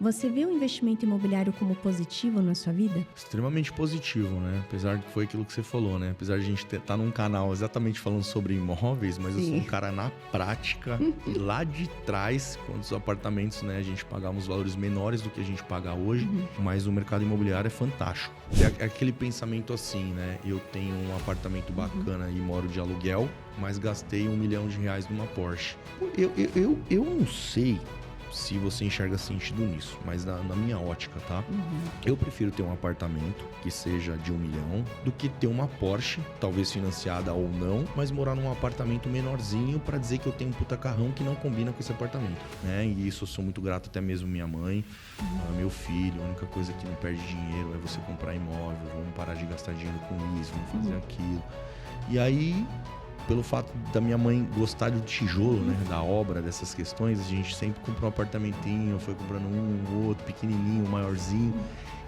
Você vê o investimento imobiliário como positivo na sua vida? Extremamente positivo, né? Apesar de que foi aquilo que você falou, né? Apesar de a gente estar num canal exatamente falando sobre imóveis, mas eu sou um cara na prática. E lá de trás, quando os apartamentos, né? A gente pagava uns valores menores do que a gente paga hoje, mas o mercado imobiliário é fantástico. É aquele pensamento assim, né? Eu tenho um apartamento bacana e moro de aluguel, mas gastei R$1 milhão numa Porsche. Eu não sei se você enxerga sentido nisso, mas na minha ótica, tá? Eu prefiro ter um apartamento que seja de R$1 milhão do que ter uma Porsche, talvez financiada ou não, mas morar num apartamento menorzinho pra dizer que eu tenho um puta carrão que não combina com esse apartamento, né? E isso eu sou muito grato até mesmo minha mãe, meu filho. A única coisa que não perde dinheiro é você comprar imóvel, vamos parar de gastar dinheiro com isso, vamos fazer aquilo. E aí, pelo fato da minha mãe gostar do tijolo, né, da obra, dessas questões, a gente sempre comprou um apartamentinho, foi comprando um, outro, pequenininho, maiorzinho.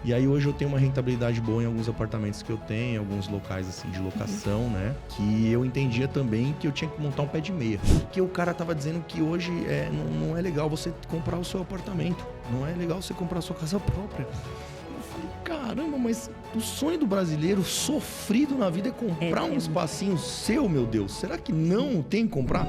E aí hoje eu tenho uma rentabilidade boa em alguns apartamentos que eu tenho, em alguns locais assim de locação, né? Que eu entendia também que eu tinha que montar um pé de meia. Porque o cara tava dizendo que hoje não é legal você comprar o seu apartamento, não é legal você comprar a sua casa própria. Caramba, mas o sonho do brasileiro sofrido na vida é comprar um espacinho seu, meu Deus. Será que não tem que comprar?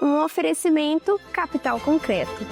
Um oferecimento Capital Concreto.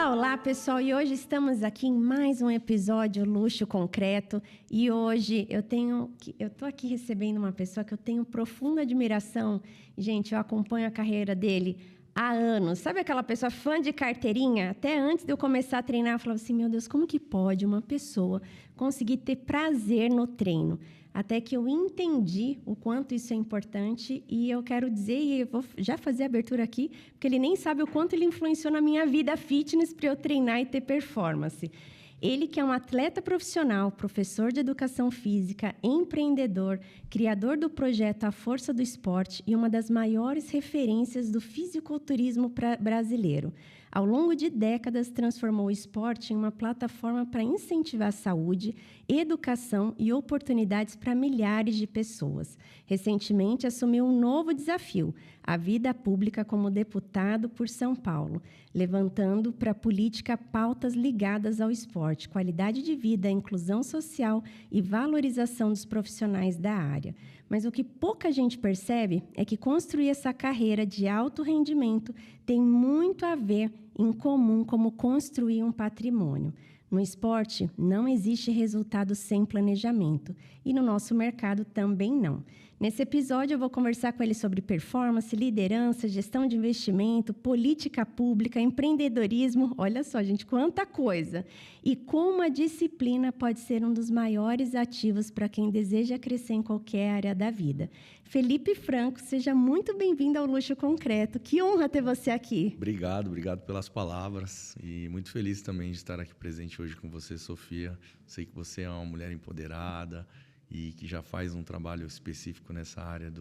Olá pessoal, e hoje estamos aqui em mais um episódio Luxo Concreto, e hoje eu tô aqui recebendo uma pessoa que eu tenho profunda admiração. Gente, eu acompanho a carreira dele há anos. Sabe aquela pessoa fã de carteirinha? Até antes de eu começar a treinar, eu falava assim, meu Deus, como que pode uma pessoa conseguir ter prazer no treino? Até que eu entendi o quanto isso é importante, e eu quero dizer, e eu vou já fazer a abertura aqui, porque ele nem sabe o quanto ele influenciou na minha vida fitness para eu treinar e ter performance. Ele que é um atleta profissional, professor de educação física, empreendedor, criador do projeto A Força do Esporte e uma das maiores referências do fisiculturismo brasileiro. Ao longo de décadas, transformou o esporte em uma plataforma para incentivar a saúde, educação e oportunidades para milhares de pessoas. Recentemente, assumiu um novo desafio, a vida pública como deputado por São Paulo, levantando para a política pautas ligadas ao esporte, qualidade de vida, inclusão social e valorização dos profissionais da área. Mas o que pouca gente percebe é que construir essa carreira de alto rendimento tem muito a ver em comum como construir um patrimônio. No esporte, não existe resultado sem planejamento. E no nosso mercado também não. Nesse episódio, eu vou conversar com ele sobre performance, liderança, gestão de investimento, política pública, empreendedorismo. Olha só, gente, quanta coisa! E como a disciplina pode ser um dos maiores ativos para quem deseja crescer em qualquer área da vida. Felipe Franco, seja muito bem-vindo ao Luxo Concreto. Que honra ter você aqui. Obrigado pelas palavras. E muito feliz também de estar aqui presente hoje com você, Sofia. Sei que você é uma mulher empoderada e que já faz um trabalho específico nessa área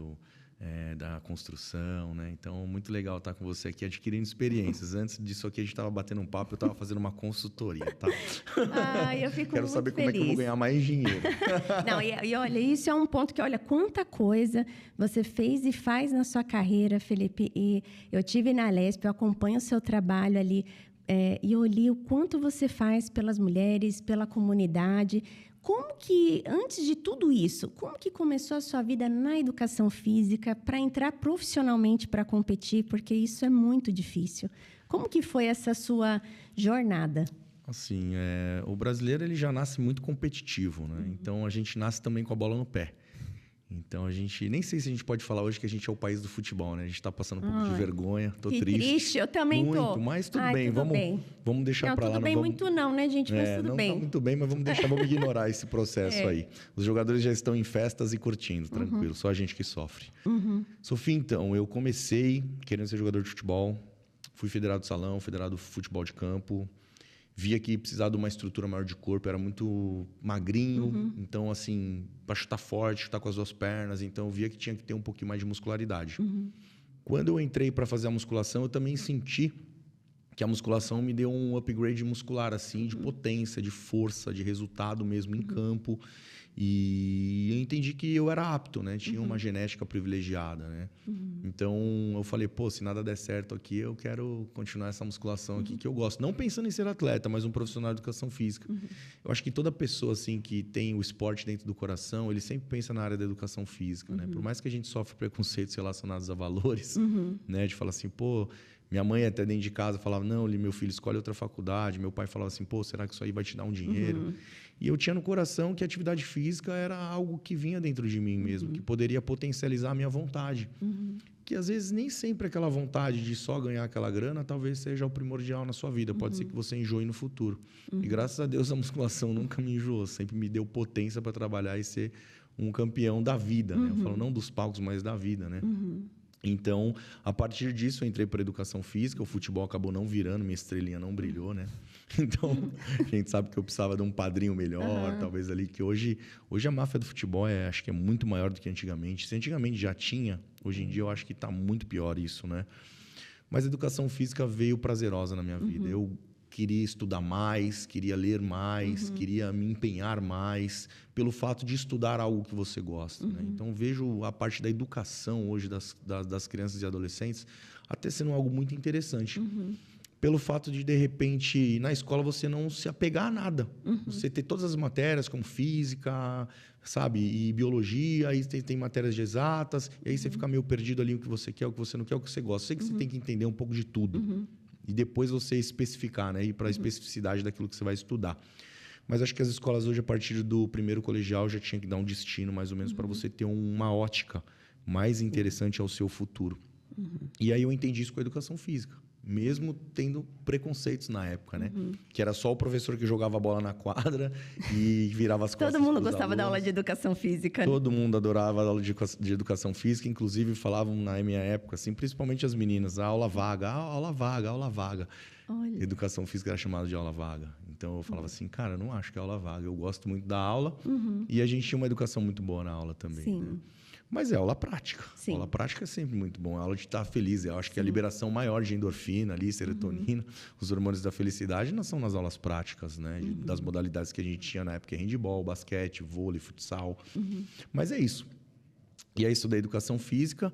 da construção, né? Então, muito legal estar com você aqui adquirindo experiências. Antes disso aqui, a gente estava batendo um papo, eu estava fazendo uma consultoria, tá? Eu fico Quero muito saber feliz. como é que eu vou ganhar mais dinheiro. Não, e olha, isso é um ponto que, olha, quanta coisa você fez e faz na sua carreira, Felipe. E eu tive na Lesp, eu acompanho o seu trabalho ali, e eu li o quanto você faz pelas mulheres, pela comunidade. Como que, antes de tudo isso, como que começou a sua vida na educação física para entrar profissionalmente para competir? Porque isso é muito difícil. Como que foi essa sua jornada? Assim, o brasileiro ele já nasce muito competitivo, né? Então, a gente nasce também com a bola no pé. Então, a gente... Nem sei se a gente pode falar hoje que a gente é o país do futebol, né? A gente está passando um pouco de vergonha, tô que triste. triste, eu também tô. Muito, mas tudo bem. Vamos deixar para lá. Tudo bem muito não, né, gente? Mas tudo bem. Não tá muito bem, mas vamos ignorar esse processo aí. Os jogadores já estão em festas e curtindo, tranquilo. Só a gente que sofre. Sofia, então, eu comecei querendo ser jogador de futebol. Fui federado de salão, federado de futebol de campo. Via que precisava de uma estrutura maior de corpo, era muito magrinho, então assim, para chutar forte, chutar com as duas pernas, então eu via que tinha que ter um pouquinho mais de muscularidade. Quando eu entrei para fazer a musculação, eu também senti que a musculação me deu um upgrade muscular, assim, de potência, de força, de resultado mesmo em campo. E eu entendi que eu era apto, né? Tinha uma genética privilegiada, né? Então, eu falei, pô, se nada der certo aqui, eu quero continuar essa musculação aqui que eu gosto. Não pensando em ser atleta, mas um profissional de educação física. Eu acho que toda pessoa, assim, que tem o esporte dentro do coração, ele sempre pensa na área da educação física, né? Por mais que a gente sofre preconceitos relacionados a valores, né? De falar assim, pô... Minha mãe até dentro de casa falava, não, meu filho, escolhe outra faculdade. Meu pai falava assim, pô, será que isso aí vai te dar um dinheiro? E eu tinha no coração que a atividade física era algo que vinha dentro de mim mesmo, que poderia potencializar a minha vontade. Que às vezes nem sempre aquela vontade de só ganhar aquela grana talvez seja o primordial na sua vida. Pode ser que você enjoe no futuro. E graças a Deus a musculação nunca me enjoou. Sempre me deu potência para trabalhar e ser um campeão da vida, né? Eu falo não dos palcos, mas da vida, né? Então, a partir disso, eu entrei para educação física. O futebol acabou não virando, minha estrelinha não brilhou, né? Então, a gente sabe que eu precisava de um padrinho melhor, talvez ali, que hoje a máfia do futebol acho que é muito maior do que antigamente. Se antigamente já tinha, hoje em dia eu acho que está muito pior isso, né? Mas a educação física veio prazerosa na minha vida. Eu queria estudar mais, queria ler mais, queria me empenhar mais pelo fato de estudar algo que você gosta. Né? Então, vejo a parte da educação hoje das crianças e adolescentes até sendo algo muito interessante. Pelo fato de repente, na escola você não se apegar a nada. Você ter todas as matérias, como física, sabe, e biologia, aí tem matérias de exatas, e aí você fica meio perdido ali o que você quer, o que você não quer, o que você gosta. Sei que você tem que entender um pouco de tudo. E depois você especificar, né? Ir para a especificidade daquilo que você vai estudar. Mas acho que as escolas hoje, a partir do primeiro colegial, já tinha que dar um destino, mais ou menos, para você ter uma ótica mais interessante ao seu futuro. E aí eu entendi isso com a educação física. Mesmo tendo preconceitos na época, né? Que era só o professor que jogava a bola na quadra e virava as costas. Todo mundo gostava da aula de educação física. Né? Todo mundo adorava a aula de educação física. Inclusive, falavam na minha época, assim, principalmente as meninas, a aula vaga, aula vaga, aula vaga. Olha. Educação física era chamada de aula vaga. Então, eu falava assim, cara, eu não acho que é aula vaga. Eu gosto muito da aula e a gente tinha uma educação muito boa na aula também. Sim. Né? Mas é aula prática. Sim. Aula prática é sempre muito bom. A aula de estar feliz. Eu acho que a liberação maior de endorfina, ali, serotonina, os hormônios da felicidade, não são nas aulas práticas, né? Das modalidades que a gente tinha na época, handebol, basquete, vôlei, futsal. Mas é isso. E aí estudei educação física.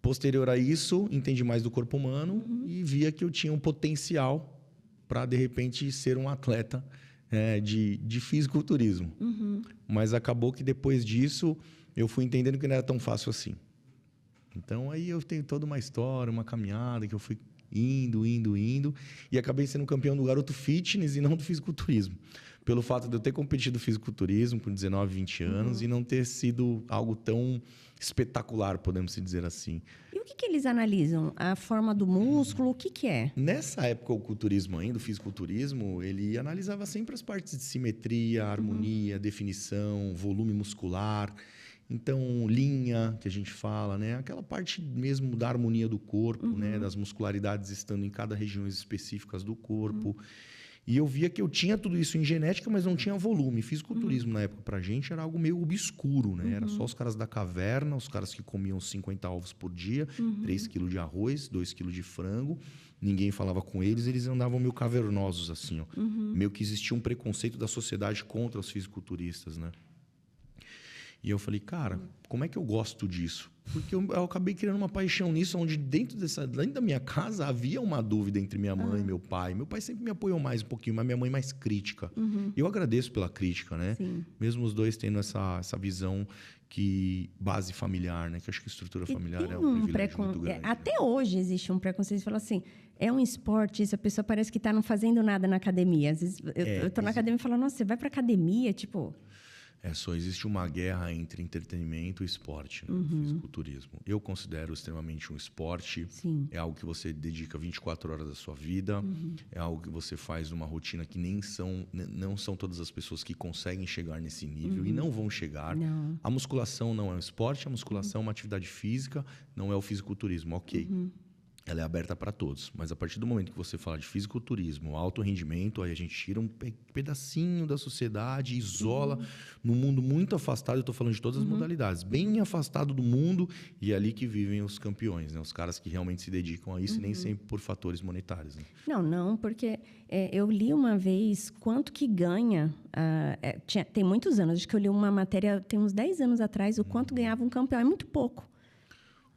Posterior a isso, entendi mais do corpo humano e via que eu tinha um potencial para, de repente, ser um atleta de fisiculturismo. Mas acabou que depois disso... eu fui entendendo que não era tão fácil assim. Então, aí eu tenho toda uma história, uma caminhada, que eu fui indo, e acabei sendo campeão do garoto fitness e não do fisiculturismo. Pelo fato de eu ter competido fisiculturismo com 19, 20 anos e não ter sido algo tão espetacular, podemos dizer assim. E o que eles analisam? A forma do músculo, o que é? Nessa época, o culturismo ainda, o fisiculturismo, ele analisava sempre as partes de simetria, harmonia, definição, volume muscular... Então, linha, que a gente fala, né? Aquela parte mesmo da harmonia do corpo, né? Das muscularidades estando em cada região específicas do corpo. E eu via que eu tinha tudo isso em genética, mas não tinha volume. Fisiculturismo, na época, pra gente, era algo meio obscuro, né? Era só os caras da caverna, os caras que comiam 50 ovos por dia, 3 quilos de arroz, 2 quilos de frango. Ninguém falava com eles, eles andavam meio cavernosos, assim, ó. Meio que existia um preconceito da sociedade contra os fisiculturistas, né? E eu falei, cara, como é que eu gosto disso? Porque eu acabei criando uma paixão nisso, onde dentro da minha casa havia uma dúvida entre minha mãe e meu pai. Meu pai sempre me apoiou mais um pouquinho, mas minha mãe mais crítica. Eu agradeço pela crítica, né? Sim. Mesmo os dois tendo essa visão base familiar, né? Que eu acho que estrutura familiar é um privilégio muito grande. Até hoje existe um preconceito de falar assim, é um esporte, isso, a pessoa parece que está não fazendo nada na academia. Às vezes eu estou na academia e falo, nossa, você vai para academia, tipo... Só existe uma guerra entre entretenimento e esporte, né? Fisiculturismo. Eu considero extremamente um esporte. Sim. É algo que você dedica 24 horas da sua vida. É algo que você faz numa rotina que não são todas as pessoas que conseguem chegar nesse nível e não vão chegar. Não. A musculação não é um esporte, a musculação é uma atividade física, não é o fisiculturismo, ok. ela é aberta para todos. Mas a partir do momento que você fala de fisiculturismo, alto rendimento, aí a gente tira um pedacinho da sociedade, isola num mundo muito afastado. Eu estou falando de todas as modalidades, bem afastado do mundo, e é ali que vivem os campeões, né? Os caras que realmente se dedicam a isso, e nem sempre por fatores monetários. Né? Não, porque eu li uma vez quanto que ganha. Tem muitos anos, acho que eu li uma matéria, tem uns 10 anos atrás, o quanto ganhava um campeão. É muito pouco.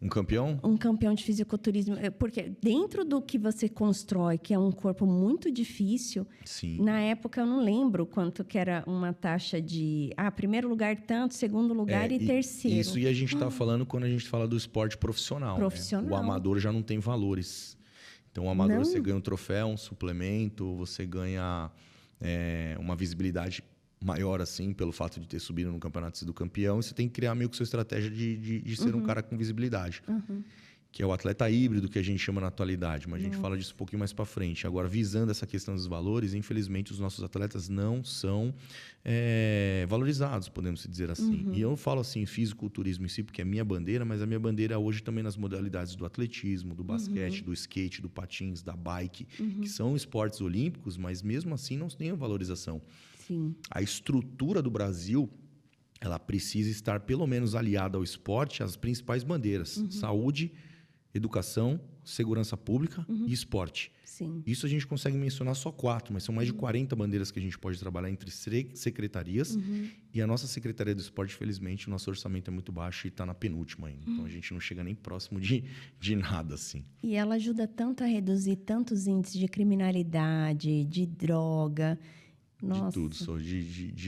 Um campeão? Um campeão de fisiculturismo. Porque dentro do que você constrói, que é um corpo muito difícil, Sim. Na época eu não lembro quanto que era uma taxa de... primeiro lugar tanto, segundo lugar e terceiro. Isso, e a gente está falando quando a gente fala do esporte profissional. Né? O amador já não tem valores. Então, o amador você ganha um troféu, um suplemento, você ganha uma visibilidade maior, assim, pelo fato de ter subido no campeonato e sido campeão, e você tem que criar meio que sua estratégia de ser um cara com visibilidade. Que é o atleta híbrido que a gente chama na atualidade, mas a gente fala disso um pouquinho mais para frente. Agora, visando essa questão dos valores, infelizmente, os nossos atletas não são valorizados, podemos dizer assim. E eu falo assim, fisiculturismo em si, porque é minha bandeira, mas a minha bandeira hoje também nas modalidades do atletismo, do basquete, do skate, do patins, da bike, que são esportes olímpicos, mas mesmo assim não têm valorização. Sim. A estrutura do Brasil, ela precisa estar pelo menos aliada ao esporte, às principais bandeiras: saúde, educação, segurança pública e esporte. Sim. Isso a gente consegue mencionar só 4, mas são mais de 40 bandeiras que a gente pode trabalhar entre secretarias. E a nossa Secretaria do Esporte, felizmente, o nosso orçamento é muito baixo e está na penúltima ainda. Então, a gente não chega nem próximo de nada, assim. E ela ajuda tanto a reduzir tantos índices de criminalidade, de droga... Nossa. De tudo,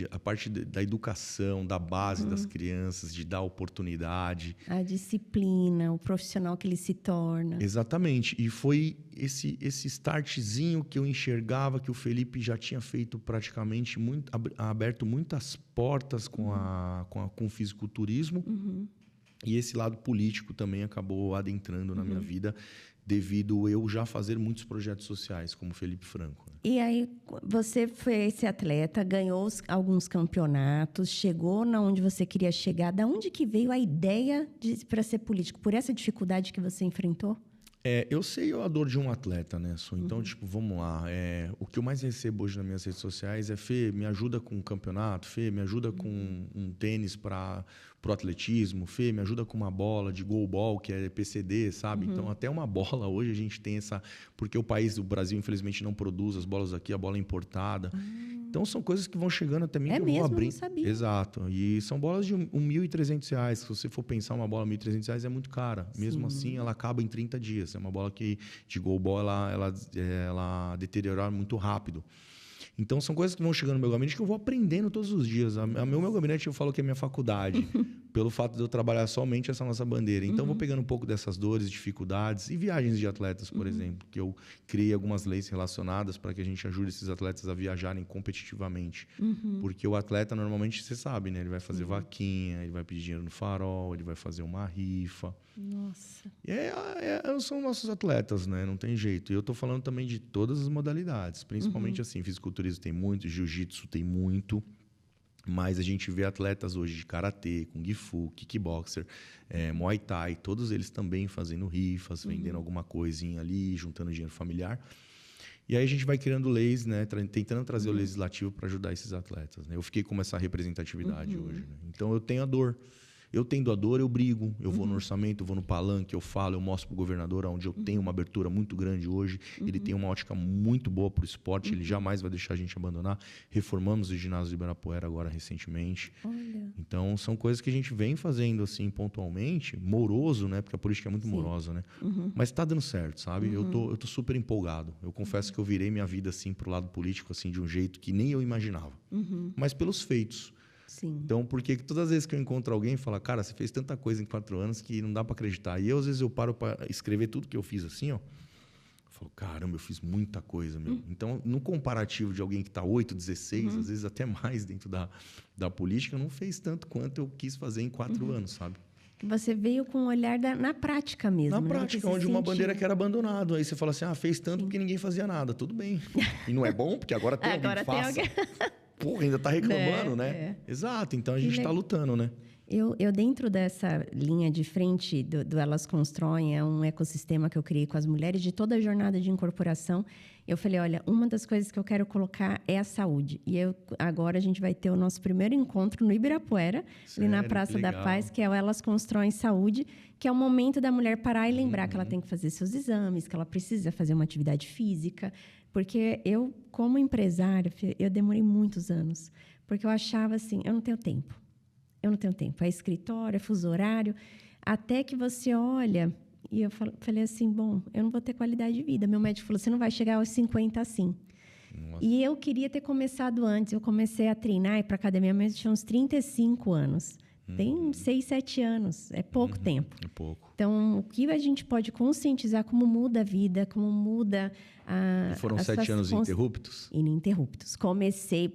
a parte da educação, da base das crianças, de dar oportunidade. A disciplina, o profissional que ele se torna. Exatamente. E foi esse startzinho que eu enxergava que o Felipe já tinha feito praticamente, aberto muitas portas com o fisiculturismo. E esse lado político também acabou adentrando na minha vida, devido eu já fazer muitos projetos sociais, como Felipe Franco. Né? E aí, você foi esse atleta, ganhou alguns campeonatos, chegou na onde você queria chegar. Da onde que veio a ideia para ser político? Por essa dificuldade que você enfrentou? Eu sei a dor de um atleta, né, Su? Então, vamos lá. O que eu mais recebo hoje nas minhas redes sociais é: Fê, me ajuda com um campeonato. Fê, me ajuda com um tênis para o atletismo. Fê, me ajuda com uma bola de goalball, que é PCD, sabe? Então, até uma bola hoje a gente tem essa... Porque o Brasil, infelizmente, não produz as bolas aqui, a bola é importada. Então, são coisas que vão chegando até mim que eu vou abrir. Eu não sabia. Exato. E são bolas de R$1.300. Se você for pensar, uma bola R$1.300 é muito cara. Mesmo assim, ela acaba em 30 dias. É uma bola que, de goalball, ela deteriora muito rápido. Então, são coisas que vão chegando no meu gabinete que eu vou aprendendo todos os dias. Meu gabinete, eu falo que é minha faculdade, pelo fato de eu trabalhar somente essa nossa bandeira. Então, eu vou pegando um pouco dessas dores, dificuldades e viagens de atletas, por exemplo, que eu criei algumas leis relacionadas para que a gente ajude esses atletas a viajarem competitivamente. Porque o atleta, normalmente, você sabe, né? Ele vai fazer vaquinha, ele vai pedir dinheiro no farol, ele vai fazer uma rifa. Nossa. São nossos atletas, né? Não tem jeito. E eu estou falando também de todas as modalidades, principalmente assim, fisiculturismo tem muito, jiu-jitsu tem muito, mas a gente vê atletas hoje de karatê, kung fu, kickboxer, muay thai, todos eles também fazendo rifas, vendendo alguma coisinha ali, juntando dinheiro familiar. E aí a gente vai criando leis, né? Tentando trazer o legislativo para ajudar esses atletas. Né? Eu fiquei com essa representatividade hoje. Né? Então eu tenho a dor. Eu tendo a dor, eu brigo, eu vou no orçamento, eu vou no palanque, eu falo, eu mostro para o governador onde eu tenho uma abertura muito grande hoje. Ele tem uma ótica muito boa para o esporte, ele jamais vai deixar a gente abandonar. Reformamos o ginásio de Ibirapuera agora recentemente. Olha. Então, são coisas que a gente vem fazendo assim pontualmente, moroso, né? Porque a política é muito morosa, né? Mas está dando certo, sabe? Eu tô super empolgado. Eu confesso que eu virei minha vida assim pro lado político assim de um jeito que nem eu imaginava. Mas pelos feitos. Sim. Então, porque todas as vezes que eu encontro alguém, fala: cara, você fez tanta coisa em 4 anos que não dá para acreditar. E eu, às vezes, eu paro para escrever tudo que eu fiz assim, ó. Eu falo: caramba, eu fiz muita coisa, meu. Então, no comparativo de alguém que está 8, 16, às vezes até mais dentro da política, não fez tanto quanto eu quis fazer em 4 anos, sabe? Você veio com um olhar na prática mesmo. Na prática, onde uma bandeira que era abandonada. Aí você fala assim: fez tanto porque ninguém fazia nada. Tudo bem. E não é bom, porque agora tem alguém que faça. Porra, ainda tá reclamando, né? Exato, então a gente está lutando, né? Eu dentro dessa linha de frente do Elas Constroem, é um ecossistema que eu criei com as mulheres de toda a jornada de incorporação. Eu falei, olha, uma das coisas que eu quero colocar é a saúde. E agora a gente vai ter o nosso primeiro encontro no Ibirapuera, ali na Praça da Paz, que é o Elas Constroem Saúde, que é o momento da mulher parar e lembrar que ela tem que fazer seus exames, que ela precisa fazer uma atividade física. Porque eu, como empresária, eu demorei muitos anos. Porque eu achava assim, eu não tenho tempo. É escritório, é fuso horário. Até que você olha... E eu falei assim, bom, eu não vou ter qualidade de vida. Meu médico falou, você não vai chegar aos 50 assim. Nossa. E eu queria ter começado antes. Eu comecei a treinar e ir para a academia, mas eu tinha uns 35 anos. Tem 6, 7 anos. É pouco tempo. É pouco. Então, o que a gente pode conscientizar, como muda a vida, como muda a... E foram 7 anos ininterruptos? Ininterruptos. Comecei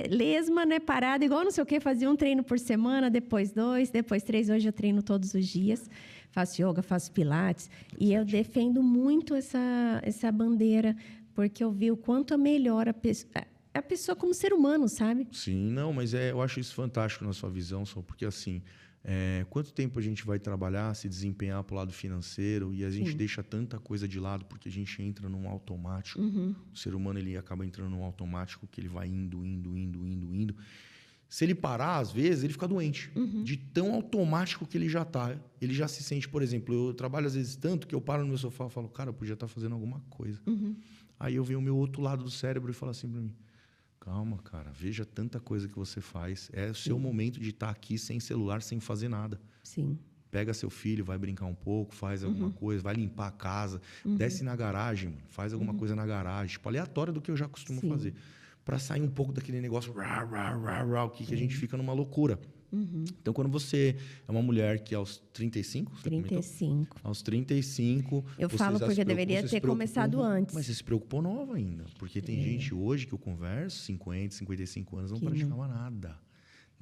lesma, né, parada, igual não sei o quê, fazia um treino por semana, depois 2, depois 3. Hoje eu treino todos os dias. Faço yoga, faço pilates. E eu defendo muito essa bandeira, porque eu vi o quanto melhora a pessoa como ser humano, sabe? Sim, não, mas eu acho isso fantástico na sua visão, só porque assim, quanto tempo a gente vai trabalhar, se desempenhar para o lado financeiro e a gente deixa tanta coisa de lado porque a gente entra num automático. O ser humano ele acaba entrando num automático que ele vai indo. Se ele parar, às vezes, ele fica doente. De tão automático que ele já está. Ele já se sente, por exemplo, eu trabalho às vezes tanto que eu paro no meu sofá e falo, cara, eu podia estar fazendo alguma coisa. Aí eu venho o meu outro lado do cérebro e falo assim para mim, calma, cara, veja tanta coisa que você faz. É o seu momento de estar aqui sem celular, sem fazer nada. Sim. Pega seu filho, vai brincar um pouco, faz alguma coisa, vai limpar a casa, desce na garagem, faz alguma coisa na garagem, tipo, aleatória do que eu já costumo fazer. Para sair um pouco daquele negócio que a gente fica numa loucura. Então, quando você é uma mulher que aos 35... 35. Aos 35... Eu falo porque eu deveria ter começado antes. Mas você se preocupou nova ainda. Porque tem gente hoje que eu converso, 50, 55 anos, não praticava nada.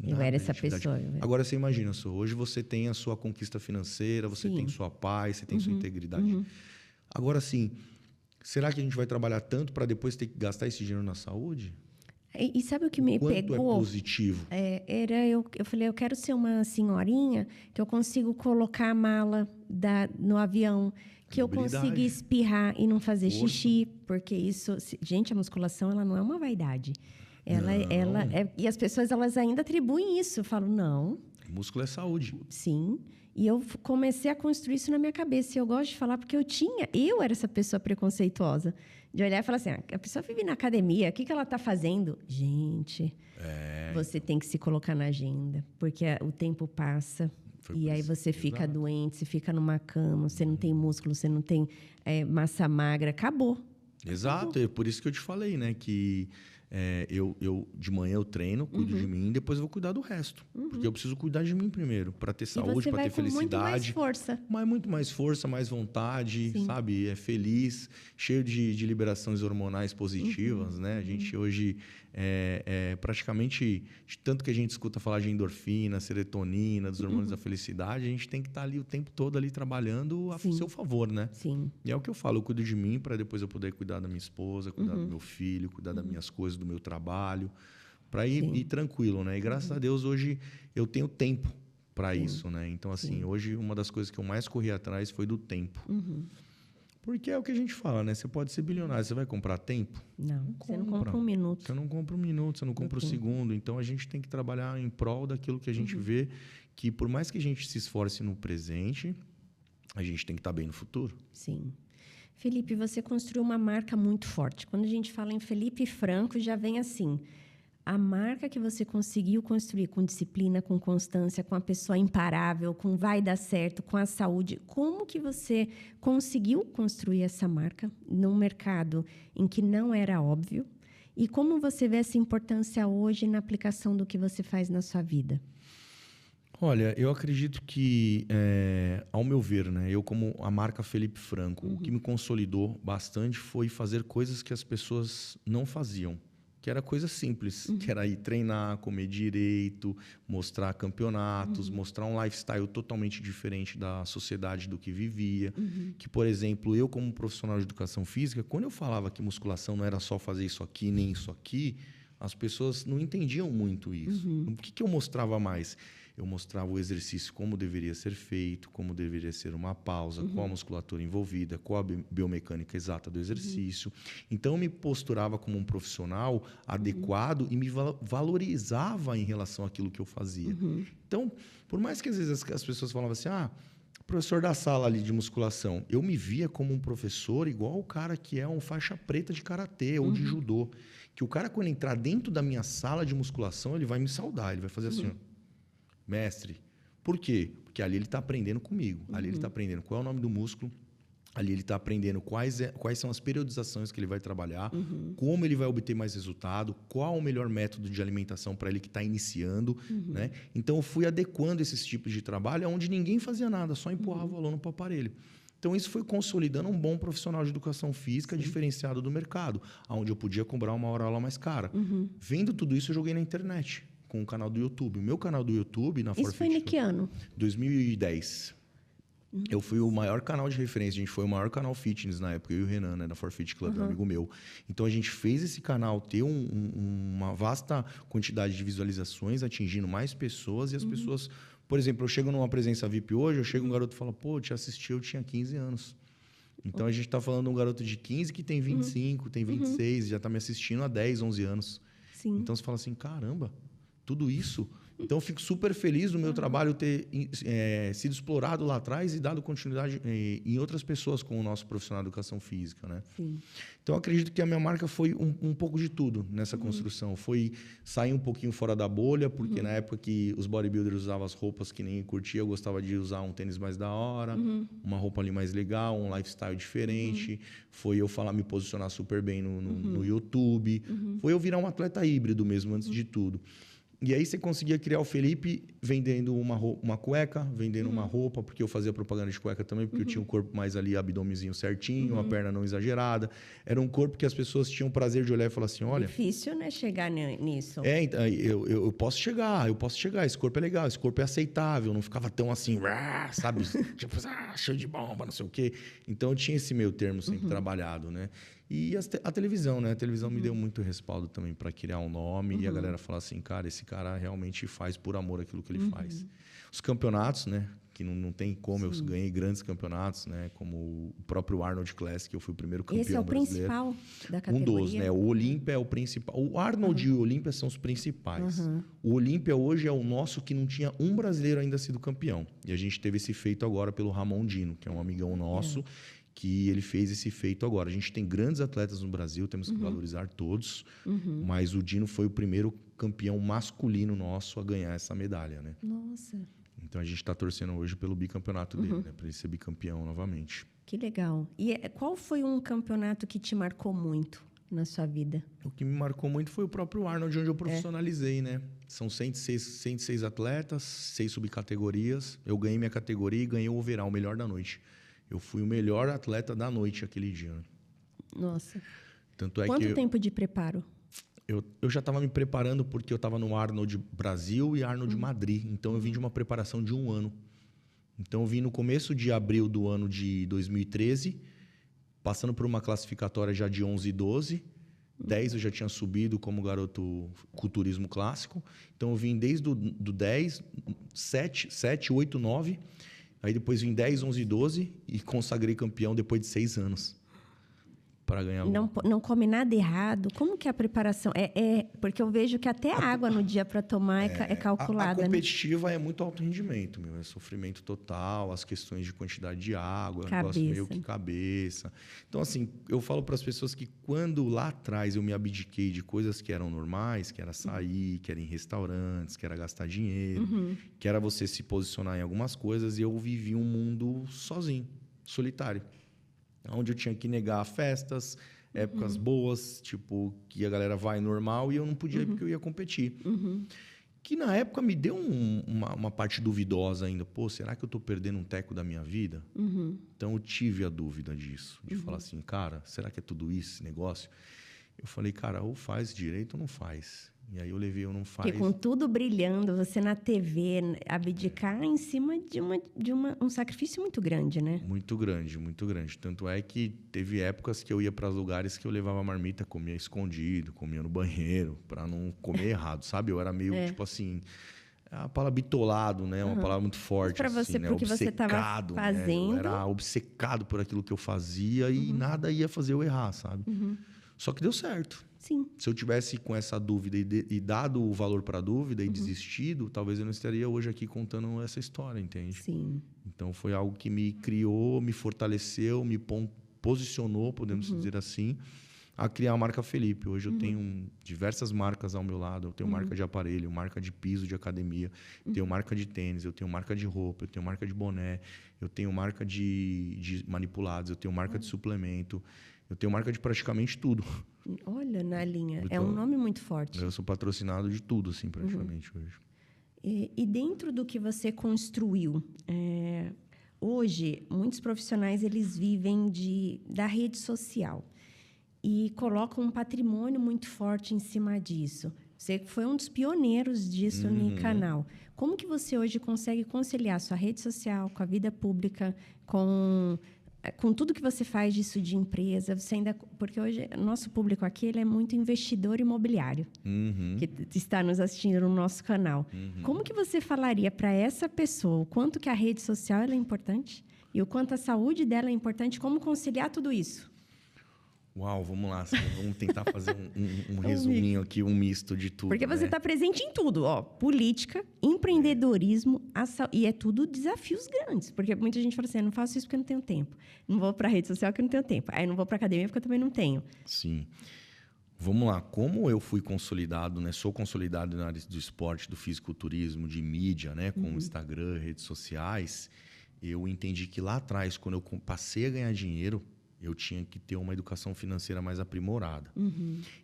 Eu era essa pessoa. Agora, você imagina, hoje você tem a sua conquista financeira, você tem sua paz, você tem sua integridade. Agora, assim... Será que a gente vai trabalhar tanto para depois ter que gastar esse dinheiro na saúde? E sabe o que me Quanto pegou? É positivo. Eu falei, eu quero ser uma senhorinha que eu consigo colocar a mala no avião, que eu consiga espirrar e não fazer xixi, porque isso... Gente, a musculação ela não é uma vaidade. E as pessoas elas ainda atribuem isso. Eu falo, não. Músculo é saúde. Sim. E eu comecei a construir isso na minha cabeça. E eu gosto de falar porque eu era essa pessoa preconceituosa. De olhar e falar assim, a pessoa vive na academia, o que ela está fazendo? Gente, você tem que se colocar na agenda. Porque o tempo passa e aí você fica doente, você fica numa cama, você não tem músculo, você não tem massa magra. Acabou. Exato. É por isso que eu te falei, né? Que... eu de manhã eu treino, cuido de mim, depois eu vou cuidar do resto. Porque eu preciso cuidar de mim primeiro, para ter saúde, para ter felicidade. Muito mais força. Mas muito mais força, mais vontade, sabe? É feliz, cheio de liberações hormonais positivas, né? A gente hoje praticamente, de tanto que a gente escuta falar de endorfina, serotonina, dos hormônios da felicidade, a gente tem que estar ali o tempo todo ali trabalhando a seu favor, né? Sim. E é o que eu falo, eu cuido de mim para depois eu poder cuidar da minha esposa, cuidar do meu filho, cuidar das minhas coisas, do meu trabalho, para ir tranquilo, né? E graças a Deus hoje eu tenho tempo para isso, né? Então, assim, hoje uma das coisas que eu mais corri atrás foi do tempo. Porque é o que a gente fala, né? Você pode ser bilionário, você vai comprar tempo? Não, você não compra um minuto. Você não compra um minuto, você não compra o segundo. Então, a gente tem que trabalhar em prol daquilo que a gente vê, que por mais que a gente se esforce no presente, a gente tem que estar bem no futuro. Sim. Felipe, você construiu uma marca muito forte. Quando a gente fala em Felipe Franco, já vem assim... A marca que você conseguiu construir com disciplina, com constância, com a pessoa imparável, com vai dar certo, com a saúde. Como que você conseguiu construir essa marca num mercado em que não era óbvio? E como você vê essa importância hoje na aplicação do que você faz na sua vida? Olha, eu acredito que, ao meu ver, né, eu como a marca Felipe Franco, o que me consolidou bastante foi fazer coisas que as pessoas não faziam. Que era coisa simples, que era ir treinar, comer direito, mostrar campeonatos, mostrar um lifestyle totalmente diferente da sociedade do que vivia. Que, por exemplo, eu como profissional de educação física, quando eu falava que musculação não era só fazer isso aqui, nem isso aqui, as pessoas não entendiam muito isso. O que eu mostrava mais? Eu mostrava o exercício, como deveria ser feito, como deveria ser uma pausa, qual a musculatura envolvida, qual a biomecânica exata do exercício. Então, eu me posturava como um profissional adequado e me valorizava em relação àquilo que eu fazia. Então, por mais que às vezes as pessoas falavam assim, professor da sala ali de musculação, eu me via como um professor igual o cara que é um faixa preta de karatê ou de judô. Que o cara, quando entrar dentro da minha sala de musculação, ele vai me saudar, ele vai fazer assim, ó. Mestre, por quê? Porque ali ele está aprendendo comigo. Ali ele está aprendendo qual é o nome do músculo. Ali ele está aprendendo quais são as periodizações que ele vai trabalhar, como ele vai obter mais resultado, qual o melhor método de alimentação para ele que está iniciando. Né? Então, eu fui adequando esses tipos de trabalho onde ninguém fazia nada, só empurrava o aluno para o aparelho. Então, isso foi consolidando um bom profissional de educação física diferenciado do mercado, onde eu podia cobrar uma hora-aula mais cara. Vendo tudo isso, eu joguei na internet, com o canal do YouTube. O meu canal do YouTube, na Isso foi em que ano? 2010. Eu fui o maior canal de referência. A gente foi o maior canal fitness na época, eu e o Renan, né, da Forfit Club, um amigo meu. Então, a gente fez esse canal ter uma vasta quantidade de visualizações, atingindo mais pessoas. E as pessoas... Por exemplo, eu chego numa presença VIP hoje, eu chego um garoto e fala, pô, eu te assisti, eu tinha 15 anos. Então, a gente está falando de um garoto de 15 que tem 25, tem 26, já está me assistindo há 10, 11 anos. Sim. Então, você fala assim, caramba, tudo isso... Então, eu fico super feliz do meu trabalho ter sido explorado lá atrás e dado continuidade em outras pessoas com o nosso profissional de educação física. Né? Sim. Então, eu acredito que a minha marca foi um pouco de tudo nessa construção. Foi sair um pouquinho fora da bolha, porque na época que os bodybuilders usavam as roupas que nem curtia, eu gostava de usar um tênis mais da hora, uma roupa ali mais legal, um lifestyle diferente. Foi eu me posicionar super bem no YouTube. Foi eu virar um atleta híbrido mesmo, antes de tudo. E aí você conseguia criar o Felipe vendendo uma cueca, vendendo uma roupa, porque eu fazia propaganda de cueca também, porque eu tinha um corpo mais ali, abdômenzinho certinho, uma perna não exagerada. Era um corpo que as pessoas tinham prazer de olhar e falar assim, olha... Difícil, né, chegar nisso. Então, eu posso chegar. Esse corpo é legal, esse corpo é aceitável. Não ficava tão assim, sabe? Tipo, cheio de bomba, não sei o quê. Então, eu tinha esse meio termo sempre trabalhado, né? E a televisão, né? A televisão me deu muito respaldo também para criar um nome e a galera falar assim, cara, esse cara realmente faz por amor aquilo que ele faz. Os campeonatos, né? Que não tem como, eu ganhei grandes campeonatos, né? Como o próprio Arnold Classic, eu fui o primeiro campeão brasileiro. Esse é o brasileiro. principal da categoria? Um dos, né? O Olímpia é o principal. O Arnold e o Olímpia são os principais. O Olímpia hoje é o nosso que não tinha um brasileiro ainda sido campeão. E a gente teve esse feito agora pelo Ramon Dino, que é um amigão nosso, que ele fez esse feito agora. A gente tem grandes atletas no Brasil, temos que valorizar todos, mas o Dino foi o primeiro campeão masculino nosso a ganhar essa medalha, né? Nossa. Então a gente está torcendo hoje pelo bicampeonato dele, né? Para ele ser bicampeão novamente. Que legal. E qual foi um campeonato que te marcou muito na sua vida? O que me marcou muito foi o próprio Arnold, onde eu profissionalizei, né? São 106 atletas, 6 subcategorias. Eu ganhei minha categoria e ganhei o overall, o melhor da noite. Eu fui o melhor atleta da noite aquele dia. Nossa. Tanto é Quanto tempo de preparo? Eu já estava me preparando porque eu estava no Arnold Brasil e Arnold Madrid. Então, eu vim de uma preparação de 1 ano. Então, eu vim no começo de abril do ano de 2013, passando por uma classificatória já de 11 e 12. 10 eu já tinha subido como garoto culturismo clássico. Então, eu vim desde do 10, 7, 8, 9... Aí depois vim 10, 11 e 12 e consagrei campeão depois de 6 anos para ganhar. Não come nada errado? Como que é a preparação? Porque eu vejo que até a água no dia para tomar é calculada. A competitiva, né? É muito alto rendimento, é sofrimento total, as questões de quantidade de água, negócio meio que cabeça. Então, assim, eu falo para as pessoas que quando lá atrás eu me abdiquei de coisas que eram normais, que era sair, que era ir em restaurantes, que era gastar dinheiro, que era você se posicionar em algumas coisas, e eu vivi um mundo sozinho, solitário. Onde eu tinha que negar festas, épocas boas, tipo, que a galera vai normal, e eu não podia ir porque eu ia competir. Que na época me deu uma parte duvidosa ainda. Pô, será que eu tô perdendo um teco da minha vida? Então eu tive a dúvida disso, de falar assim, cara, será que é tudo isso, esse negócio? Eu falei, cara, ou faz direito ou não faz. E aí eu levei, eu não faz... Porque com tudo brilhando, você na TV, abdicar em cima de um sacrifício muito grande, né? Muito grande, muito grande. Tanto é que teve épocas que eu ia para lugares que eu levava marmita, comia escondido, comia no banheiro, para não comer errado, sabe? Eu era meio, tipo assim... A palavra bitolado, né? Uma palavra muito forte. Para você, assim, né? porque você estava fazendo... Né? Eu era obcecado por aquilo que eu fazia e nada ia fazer eu errar, sabe? Só que deu certo. Sim. Se eu tivesse com essa dúvida e dado o valor para a dúvida e desistido, talvez eu não estaria hoje aqui contando essa história, entende? Sim. Então foi algo que me criou, me fortaleceu, me posicionou, podemos dizer assim, a criar a marca Felipe. Hoje eu tenho diversas marcas ao meu lado. Eu tenho marca de aparelho, marca de piso de academia, tenho marca de tênis, eu tenho marca de roupa, eu tenho marca de boné, eu tenho marca de manipulados, eu tenho marca de suplemento, eu tenho marca de praticamente tudo. Olha, na linha. É um nome muito forte. Eu sou patrocinado de tudo, assim, praticamente, hoje. E dentro do que você construiu, hoje, muitos profissionais eles vivem da rede social e colocam um patrimônio muito forte em cima disso. Você foi um dos pioneiros disso no canal. Como que você hoje consegue conciliar sua rede social com a vida pública, com tudo que você faz disso de empresa? Você ainda, porque hoje nosso público aqui ele é muito investidor imobiliário, que está nos assistindo no nosso canal. Como que você falaria para essa pessoa o quanto que a rede social ela é importante e o quanto a saúde dela é importante? Como conciliar tudo isso? Uau, vamos lá. Vamos tentar fazer um resuminho aqui, um misto de tudo. Porque você está presente em tudo, ó. Política, empreendedorismo, e é tudo desafios grandes. Porque muita gente fala assim, eu não faço isso porque eu não tenho tempo. Não vou para a rede social porque eu não tenho tempo. Aí não vou para a academia porque eu também não tenho. Sim. Vamos lá. Como eu fui consolidado, né? Sou consolidado na área do esporte, do fisiculturismo, de mídia, né? Com Instagram, redes sociais. Eu entendi que lá atrás, quando eu passei a ganhar dinheiro, eu tinha que ter uma educação financeira mais aprimorada.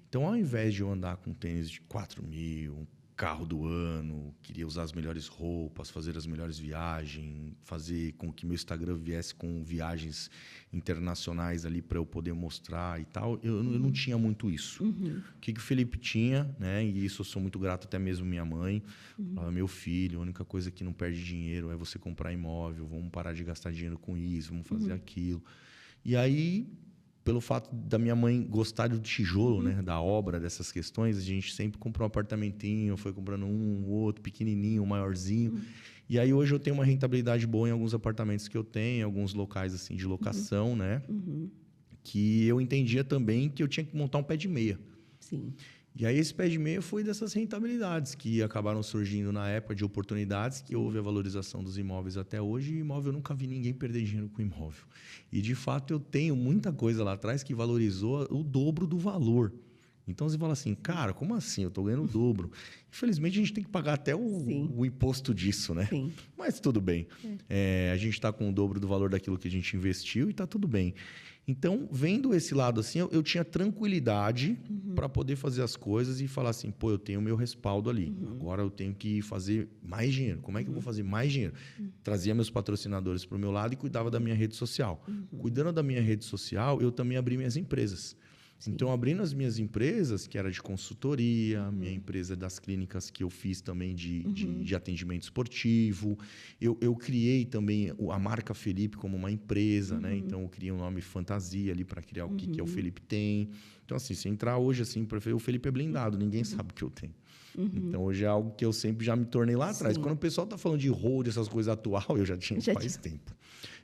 Então, ao invés de eu andar com tênis de 4.000, um carro do ano, queria usar as melhores roupas, fazer as melhores viagens, fazer com que meu Instagram viesse com viagens internacionais ali para eu poder mostrar e tal, eu não tinha muito isso. O que o Felipe tinha, né? E isso eu sou muito grato até mesmo minha mãe. Falava, meu filho, a única coisa que não perde dinheiro é você comprar imóvel, vamos parar de gastar dinheiro com isso, vamos fazer aquilo. E aí, pelo fato da minha mãe gostar do tijolo, né, da obra, dessas questões, a gente sempre comprou um apartamentinho, foi comprando um, outro, pequenininho, um maiorzinho. E aí, hoje eu tenho uma rentabilidade boa em alguns apartamentos que eu tenho, em alguns locais assim, de locação, né? Que eu entendia também que eu tinha que montar um pé de meia. Sim. E aí esse pé de meia foi dessas rentabilidades que acabaram surgindo na época de oportunidades, que houve a valorização dos imóveis até hoje. E imóvel, eu nunca vi ninguém perder dinheiro com imóvel. E, de fato, eu tenho muita coisa lá atrás que valorizou o dobro do valor. Então, você fala assim, cara, como assim? Eu estou ganhando o dobro. Infelizmente, a gente tem que pagar até o imposto disso, né? Sim. Mas tudo bem. A gente está com o dobro do valor daquilo que a gente investiu e está tudo bem. Então, vendo esse lado assim, eu tinha tranquilidade para poder fazer as coisas e falar assim, pô, eu tenho o meu respaldo ali. Agora eu tenho que fazer mais dinheiro. Como é que eu vou fazer mais dinheiro? Trazia meus patrocinadores para o meu lado e cuidava da minha rede social. Cuidando da minha rede social, eu também abri minhas empresas. Sim. Então, abrindo as minhas empresas, que era de consultoria, minha empresa das clínicas que eu fiz também de atendimento esportivo. Eu criei também a marca Felipe como uma empresa, né? Então, eu criei um nome fantasia ali para criar o que é o Felipe Tem. Então, assim, se entrar hoje, assim, o Felipe é blindado, ninguém sabe o que eu tenho. Então, hoje é algo que eu sempre já me tornei lá atrás. Sim. Quando o pessoal está falando de hold, essas coisas atual, eu já tinha faz tempo.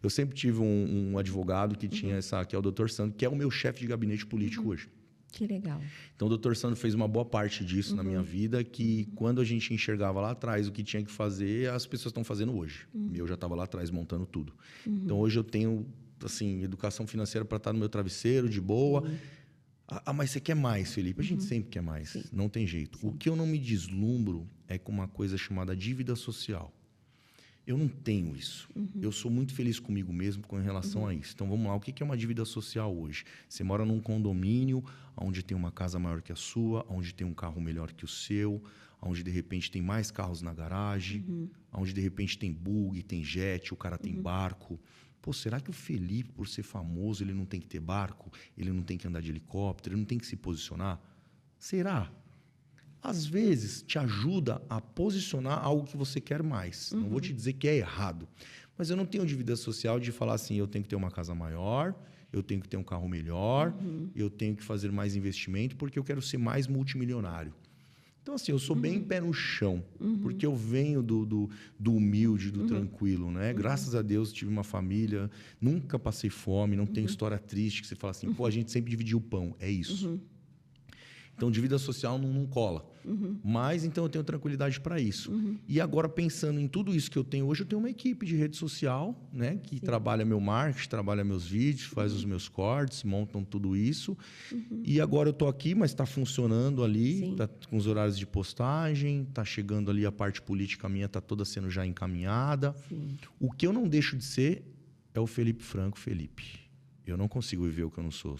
Eu sempre tive um advogado que tinha que é o Dr. Sandro, que é o meu chefe de gabinete político hoje. Que legal. Então, o Dr. Sandro fez uma boa parte disso na minha vida, que quando a gente enxergava lá atrás o que tinha que fazer, as pessoas estão fazendo hoje. Eu já estava lá atrás montando tudo. Então, hoje eu tenho, assim, educação financeira para estar no meu travesseiro, de boa. Mas você quer mais, Felipe? A gente sempre quer mais. Sim. Não tem jeito. Sim. O que eu não me deslumbro é com uma coisa chamada dívida social. Eu não tenho isso. Eu sou muito feliz comigo mesmo com relação a isso. Então, vamos lá. O que é uma dívida social hoje? Você mora num condomínio onde tem uma casa maior que a sua, onde tem um carro melhor que o seu, onde, de repente, tem mais carros na garagem, onde, de repente, tem bug, tem jet, o cara tem barco. Pô, será que o Felipe, por ser famoso, ele não tem que ter barco? Ele não tem que andar de helicóptero? Ele não tem que se posicionar? Será? às vezes te ajuda a posicionar algo que você quer mais. Não vou te dizer que é errado, mas eu não tenho dívida social de falar assim, eu tenho que ter uma casa maior, eu tenho que ter um carro melhor, eu tenho que fazer mais investimento porque eu quero ser mais multimilionário. Então, assim, eu sou bem pé no chão, porque eu venho do humilde, do tranquilo, né? Graças a Deus, tive uma família, nunca passei fome, não tenho história triste que você fala assim, pô, a gente sempre dividiu o pão, é isso. Então, dívida social não cola. Mas, então, eu tenho tranquilidade para isso. E agora, pensando em tudo isso que eu tenho hoje, eu tenho uma equipe de rede social, né? Que trabalha meu marketing, trabalha meus vídeos, faz os meus cortes, montam tudo isso. E agora eu estou aqui, mas está funcionando ali, está com os horários de postagem, está chegando ali a parte política minha, está toda sendo já encaminhada. O que eu não deixo de ser é o Felipe Franco Felipe. Eu não consigo viver o que eu não sou.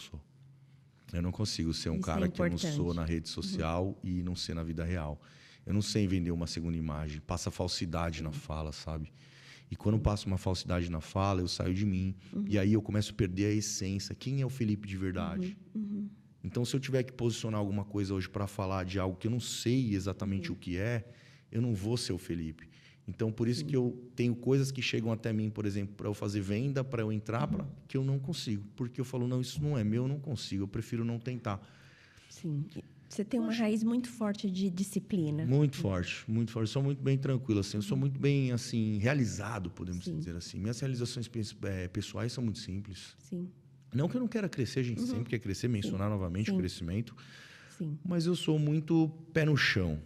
Eu não consigo ser um cara que eu não sou na rede social e não ser na vida real. Eu não sei vender uma segunda imagem. Passa falsidade na fala, sabe? E quando passa uma falsidade na fala, eu saio de mim. E aí eu começo a perder a essência. Quem é o Felipe de verdade? Então, se eu tiver que posicionar alguma coisa hoje para falar de algo que eu não sei exatamente o que é, eu não vou ser o Felipe. Então, por isso que eu tenho coisas que chegam até mim, por exemplo, para eu fazer venda, para eu entrar, que eu não consigo. Porque eu falo, não, isso não é meu, eu não consigo, eu prefiro não tentar. Sim. Você tem uma raiz muito forte de disciplina. Muito forte, muito forte. Eu sou muito bem tranquilo, assim. Eu sou muito bem, assim, realizado, podemos dizer assim. Minhas realizações pessoais são muito simples. Sim. Não que eu não queira crescer, a gente sempre quer crescer, mencionar novamente o crescimento. Sim. Mas eu sou muito pé no chão.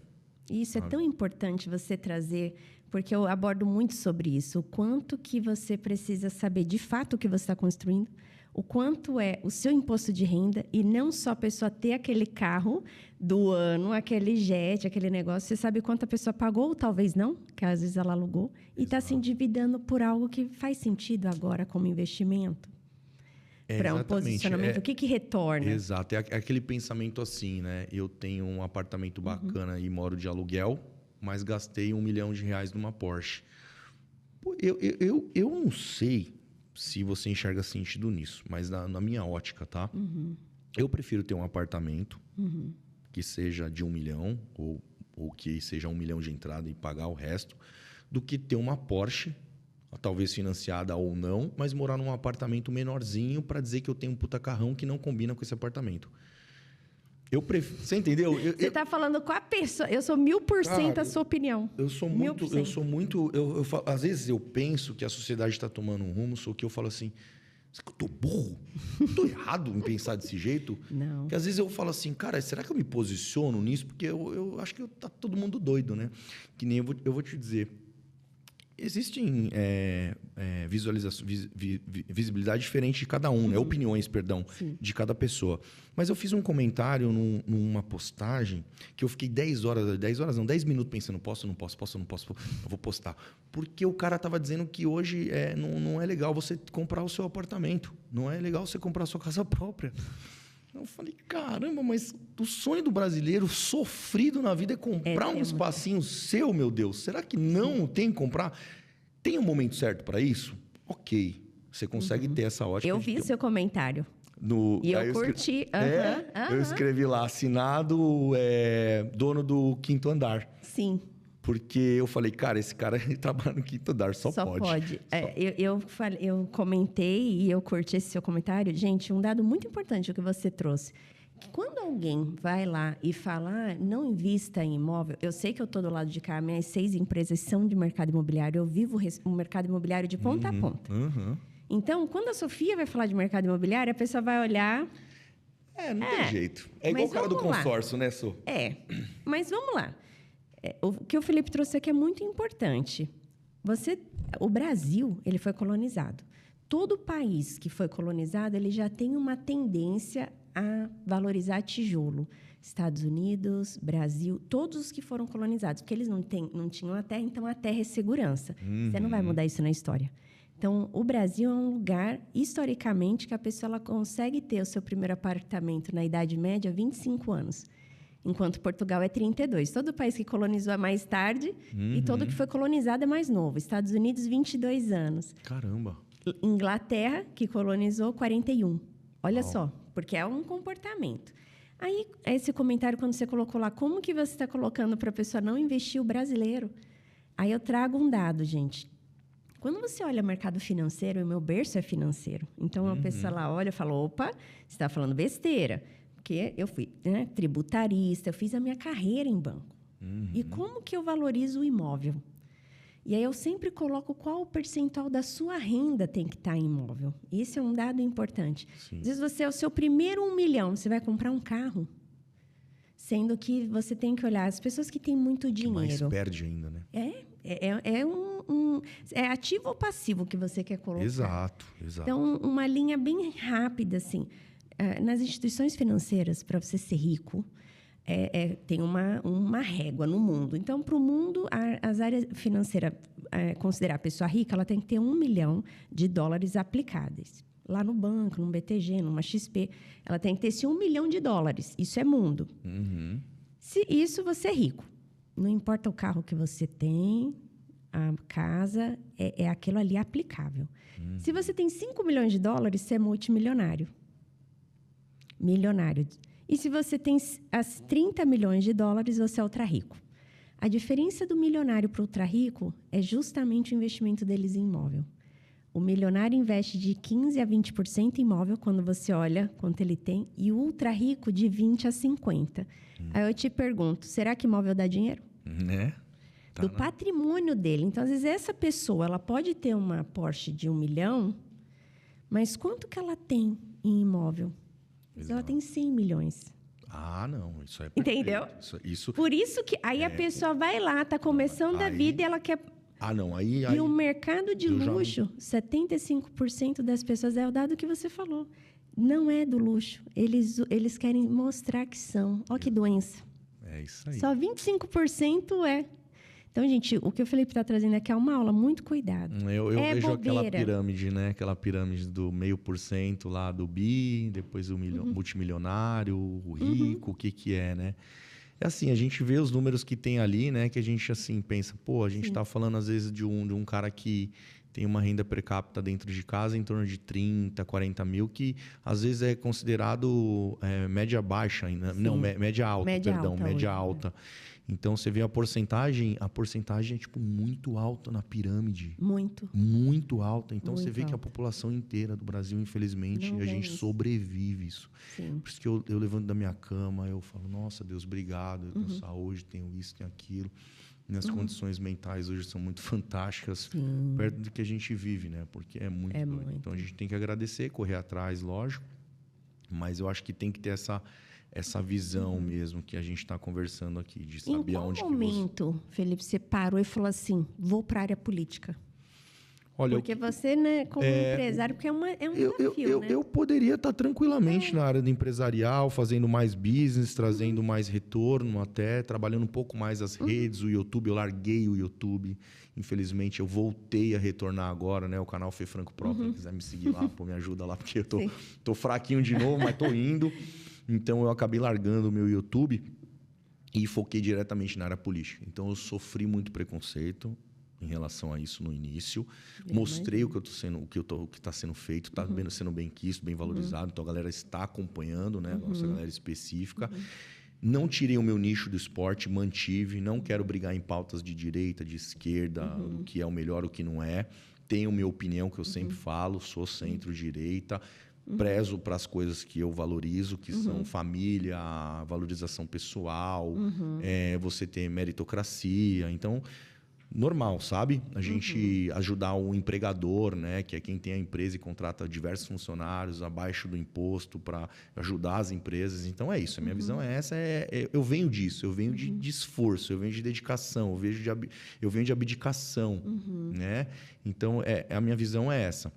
E isso é tão importante você trazer, porque eu abordo muito sobre isso. O quanto que você precisa saber de fato o que você está construindo, o quanto é o seu imposto de renda, e não só a pessoa ter aquele carro do ano, aquele jet, aquele negócio. Você sabe quanto a pessoa pagou, ou talvez não, que às vezes ela alugou, e está se endividando por algo que faz sentido agora como investimento. Para um posicionamento, o que retorna? Exato, é aquele pensamento assim, né? Eu tenho um apartamento bacana e moro de aluguel, mas gastei R$1 milhão numa Porsche. Pô, eu não sei se você enxerga sentido nisso, mas na minha ótica, tá? Eu prefiro ter um apartamento que seja de 1 milhão ou que seja 1 milhão de entrada e pagar o resto, do que ter uma Porsche, talvez financiada ou não, mas morar num apartamento menorzinho para dizer que eu tenho um puta carrão que não combina com esse apartamento. Eu prefiro... Você entendeu? Você está falando com a pessoa. Eu sou 1000% a sua opinião. Eu sou muito... Às vezes eu penso que a sociedade está tomando um rumo, só que eu falo assim... Será que eu tô burro? Tô errado em pensar desse jeito? Não. Porque às vezes eu falo assim, cara, será que eu me posiciono nisso? Porque eu acho que tá todo mundo doido, né? Que nem eu vou te dizer... Existem visibilidade diferente de cada um, né? Opiniões, perdão, de cada pessoa. Mas eu fiz um comentário numa postagem que eu fiquei 10 minutos pensando, posso, não posso, eu vou postar. Porque o cara estava dizendo que hoje não é legal você comprar o seu apartamento, não é legal você comprar a sua casa própria. Eu falei, caramba, mas o sonho do brasileiro sofrido na vida é comprar um espacinho seu, meu Deus. Será que não tem que comprar? Tem um momento certo para isso? Ok, você consegue ter essa ótica. Eu vi seu comentário. E eu curti. Eu escrevi lá, assinado dono do 5º andar. Sim. Porque eu falei, cara, esse cara trabalha no 5º andar, só pode. Eu comentei e eu curti esse seu comentário. Gente, um dado muito importante o que você trouxe. Que quando alguém vai lá e fala, não invista em imóvel... Eu sei que eu estou do lado de cá, minhas 6 empresas são de mercado imobiliário. Eu vivo o mercado imobiliário de ponta a ponta. Então, quando a Sofia vai falar de mercado imobiliário, a pessoa vai olhar... Não tem jeito. É igual o cara do consórcio, né, Sô? Mas vamos lá. O que o Felipe trouxe aqui é muito importante. O Brasil, ele foi colonizado. Todo país que foi colonizado, ele já tem uma tendência a valorizar tijolo. Estados Unidos, Brasil, todos os que foram colonizados, porque eles não tinham a terra, então a terra é segurança. Você não vai mudar isso na história. Então, o Brasil é um lugar, historicamente, que a pessoa ela consegue ter o seu primeiro apartamento na Idade Média 25 anos. Enquanto Portugal é 32. Todo país que colonizou é mais tarde e todo que foi colonizado é mais novo. Estados Unidos, 22 anos. Caramba! Inglaterra, que colonizou, 41. Olha só, porque é um comportamento. Aí, esse comentário, quando você colocou lá, como que você está colocando para a pessoa não investir o brasileiro? Aí eu trago um dado, gente. Quando você olha o mercado financeiro, o meu berço é financeiro. Então, a pessoa lá olha e fala, opa, você está falando besteira. Porque eu fui, né, tributarista, eu fiz a minha carreira em banco. E como que eu valorizo o imóvel? E aí eu sempre coloco qual o percentual da sua renda tem que estar em imóvel. Esse é um dado importante. Sim. Às vezes você é o seu primeiro 1 milhão, você vai comprar um carro. Sendo que você tem que olhar as pessoas que têm muito dinheiro. Mais perde ainda, né? É ativo ou passivo que você quer colocar? Exato. Então, uma linha bem rápida, assim. Nas instituições financeiras, para você ser rico, tem uma régua no mundo. Então, para o mundo, as áreas financeiras, considerar a pessoa rica, ela tem que ter $1 milhão aplicáveis. Lá no banco, num BTG, numa XP, ela tem que ter esse $1 milhão. Isso é mundo. Se isso, você é rico. Não importa o carro que você tem, a casa, é aquilo ali aplicável. Se você tem $5 milhões, você é multimilionário. Milionário. E se você tem as $30 milhões, você é ultra rico. A diferença do milionário para o ultra rico é justamente o investimento deles em imóvel. O milionário investe de 15% a 20% em imóvel, quando você olha quanto ele tem, e o ultra rico de 20% a 50%. Aí eu te pergunto, será que imóvel dá dinheiro? Né? Do patrimônio dele. Então, às vezes, essa pessoa ela pode ter uma Porsche de 1 milhão, mas quanto que ela tem em imóvel? Ela tem 100 milhões. Ah, não. Isso é perfeito. Entendeu? Isso... Por isso que aí a pessoa vai lá, está começando a vida e ela quer... Ah, não. Aí, e o mercado de luxo, 75% das pessoas, é o dado que você falou, não é do luxo. Eles querem mostrar que são. Olha que doença. É isso aí. Só 25% é. Então, gente, o que o Felipe está trazendo aqui é uma aula, muito cuidado. Eu vejo bobeira. aquela pirâmide, né? Aquela pirâmide do 0,5% lá do bi, depois o multimilionário, o rico, o que é, né? É assim, a gente vê os números que tem ali, né? Que a gente, assim, pensa, pô, a gente tá falando, às vezes, de um cara que tem uma renda per capita dentro de casa em torno de 30, 40 mil, que às vezes é considerado média baixa, não, média alta, média alta. Então, você vê a porcentagem é, tipo, muito alta na pirâmide. Muito alta. Então, você vê que a população inteira do Brasil, infelizmente, a gente sobrevive isso. Sim. Por isso que eu levanto da minha cama, eu falo, nossa, Deus, obrigado. Eu tenho saúde, tenho isso, tenho aquilo. Minhas condições mentais hoje são muito fantásticas, perto do que a gente vive, né? Porque é muito doido. Então, a gente tem que agradecer, correr atrás, lógico. Mas eu acho que tem que ter essa visão mesmo que a gente está conversando aqui, de saber aonde que você... Em qual momento, Felipe, você parou e falou assim, vou para a área política? Olha, porque você, né, como empresário, porque é um desafio, né? Eu poderia estar tranquilamente na área do empresarial, fazendo mais business, trazendo mais retorno até, trabalhando um pouco mais as redes, o YouTube. Eu larguei o YouTube. Infelizmente, eu voltei a retornar agora, né? O canal Fê Franco Pro, quem quiser me seguir lá, pô, me ajuda lá, porque eu tô fraquinho de novo, mas tô indo. Então, eu acabei largando o meu YouTube e foquei diretamente na área política. Então, eu sofri muito preconceito em relação a isso no início. Mostrei o que está sendo feito, está sendo bem quisto, bem valorizado. Então, a galera está acompanhando, né? Nossa galera específica. Não tirei o meu nicho do esporte, mantive. Não quero brigar em pautas de direita, de esquerda, o que é o melhor, o que não é. Tenho minha opinião, que eu sempre falo, sou centro-direita. Prezo para as coisas que eu valorizo, que são família, valorização pessoal, você ter meritocracia. Então, normal, sabe? A gente ajudar o empregador, né? Que é quem tem a empresa e contrata diversos funcionários abaixo do imposto para ajudar as empresas. Então, é isso. A minha visão é essa. Eu venho disso. Eu venho de esforço. Eu venho de dedicação. Eu venho de abdicação, né? Então, a minha visão é essa.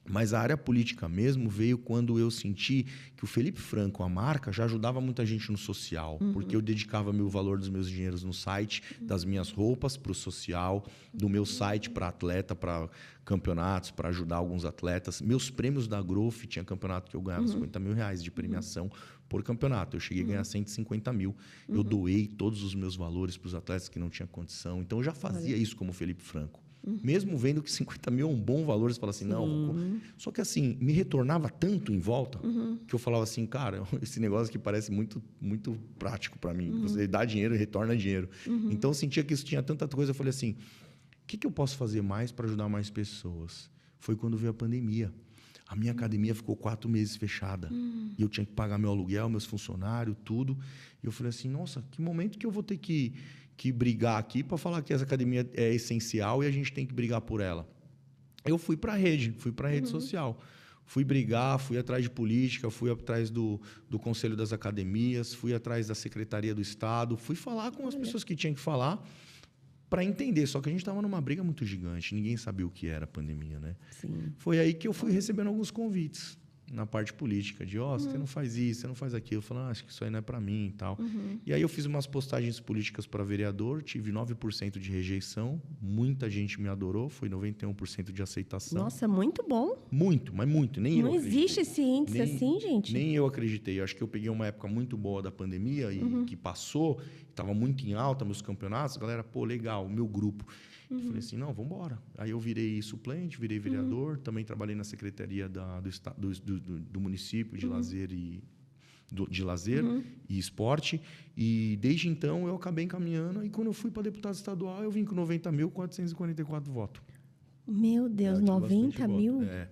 Mas a área política mesmo veio quando eu senti que o Felipe Franco, a marca, já ajudava muita gente no social. Porque eu dedicava o valor dos meus dinheiros no site, das minhas roupas para o social, do meu site para atleta, para campeonatos, para ajudar alguns atletas. Meus prêmios da Growth, tinha campeonato que eu ganhava R$50 mil de premiação por campeonato. Eu cheguei a ganhar 150 mil. Eu doei todos os meus valores para os atletas que não tinham condição. Então, eu já fazia isso como Felipe Franco. Mesmo vendo que 50 mil é um bom valor, você fala assim, não. Só que assim, me retornava tanto em volta que eu falava assim, cara, esse negócio aqui parece muito, muito prático para mim. Você dá dinheiro e retorna dinheiro. Então eu sentia que isso tinha tanta coisa. Eu falei assim, o que eu posso fazer mais para ajudar mais pessoas? Foi quando veio a pandemia. A minha academia ficou 4 meses fechada. E eu tinha que pagar meu aluguel, meus funcionários, tudo. E eu falei assim, nossa, que momento que eu vou ter que brigar aqui para falar que essa academia é essencial e a gente tem que brigar por ela. Eu fui para a rede social. Fui brigar, fui atrás de política, fui atrás do Conselho das Academias, fui atrás da Secretaria do Estado, fui falar com as pessoas que tinham que falar para entender. Só que a gente estava numa briga muito gigante, ninguém sabia o que era a pandemia, né? Sim. Foi aí que eu fui recebendo alguns convites na parte política, de você não faz isso, você não faz aquilo. Eu falei, acho que isso aí não é para mim e tal. E aí eu fiz umas postagens políticas para vereador, tive 9% de rejeição, muita gente me adorou, foi 91% de aceitação. Nossa, muito bom. Muito, mas muito, nem eu acreditei. Não existe esse índice assim, gente? Nem eu acreditei. Eu acho que eu peguei uma época muito boa da pandemia e que passou, estava muito em alta meus campeonatos, a galera, pô, legal, o meu grupo. Eu falei assim, não, vamos embora. Aí eu virei suplente, virei vereador, também trabalhei na secretaria do município de lazer e esporte. E desde então eu acabei encaminhando. E quando eu fui para deputado estadual, eu vim com 90.444 votos. Meu Deus, 90 mil? É.